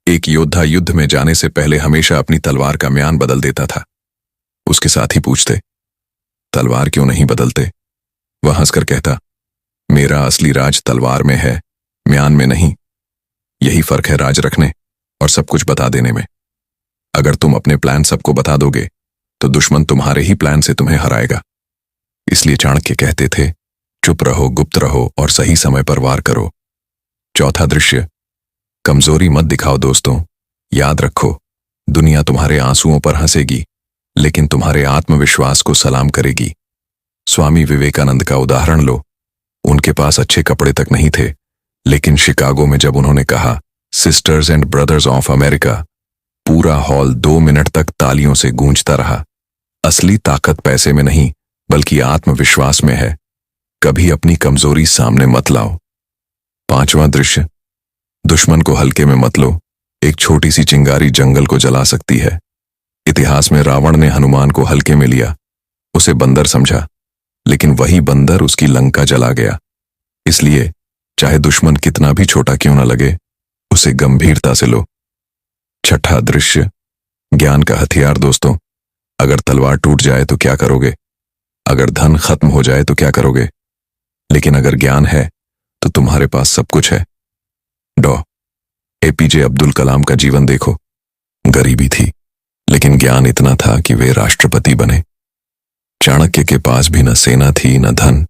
एक योद्धा युद्ध में जाने से पहले हमेशा अपनी तलवार का म्यान बदल देता था। उसके साथी पूछते, तलवार क्यों नहीं बदलते? वह हंसकर कहता, मेरा असली राज तलवार में है, म्यान में नहीं। यही फर्क है राज रखने और सब कुछ बता देने में। अगर तुम अपने प्लान सबको बता दोगे तो दुश्मन तुम्हारे ही प्लान से तुम्हें हराएगा। इसलिए चाणक्य कहते थे, चुप रहो, गुप्त रहो और सही समय पर वार करो। चौथा दृश्य, कमजोरी मत दिखाओ दोस्तों। याद रखो, दुनिया तुम्हारे आंसुओं पर हंसेगी, लेकिन तुम्हारे आत्मविश्वास को सलाम करेगी। स्वामी विवेकानंद का उदाहरण लो। उनके पास अच्छे कपड़े तक नहीं थे, लेकिन शिकागो में जब उन्होंने कहा, sisters and brothers of America, पूरा हॉल 2 मिनट तक तालियों से गूंजता रहा। असली ताकत पैसे में नहीं, बल्कि आत्मविश्वास में है। कभी अपनी कमजोरी सामने मत लाओ। 5वां दृश्य, दुश्मन को हल्के में मत लो। एक छोटी सी चिंगारी जंगल को जला सकती है। इतिहास में रावण ने हनुमान को हल्के में लिया, उसे बंदर समझा, लेकिन वही बंदर उसकी लंका जला गया। इसलिए चाहे दुश्मन कितना भी छोटा क्यों न लगे, उसे गंभीरता से लो। 6ठा दृश्य, ज्ञान का हथियार। दोस्तों, अगर तलवार टूट जाए तो क्या करोगे? अगर धन खत्म हो जाए तो क्या करोगे? लेकिन अगर ज्ञान है तो तुम्हारे पास सब कुछ है। डॉ एपीजे अब्दुल कलाम का जीवन देखो। गरीबी थी, लेकिन ज्ञान इतना था कि वे राष्ट्रपति बने। चाणक्य के पास भी न सेना थी, न धन,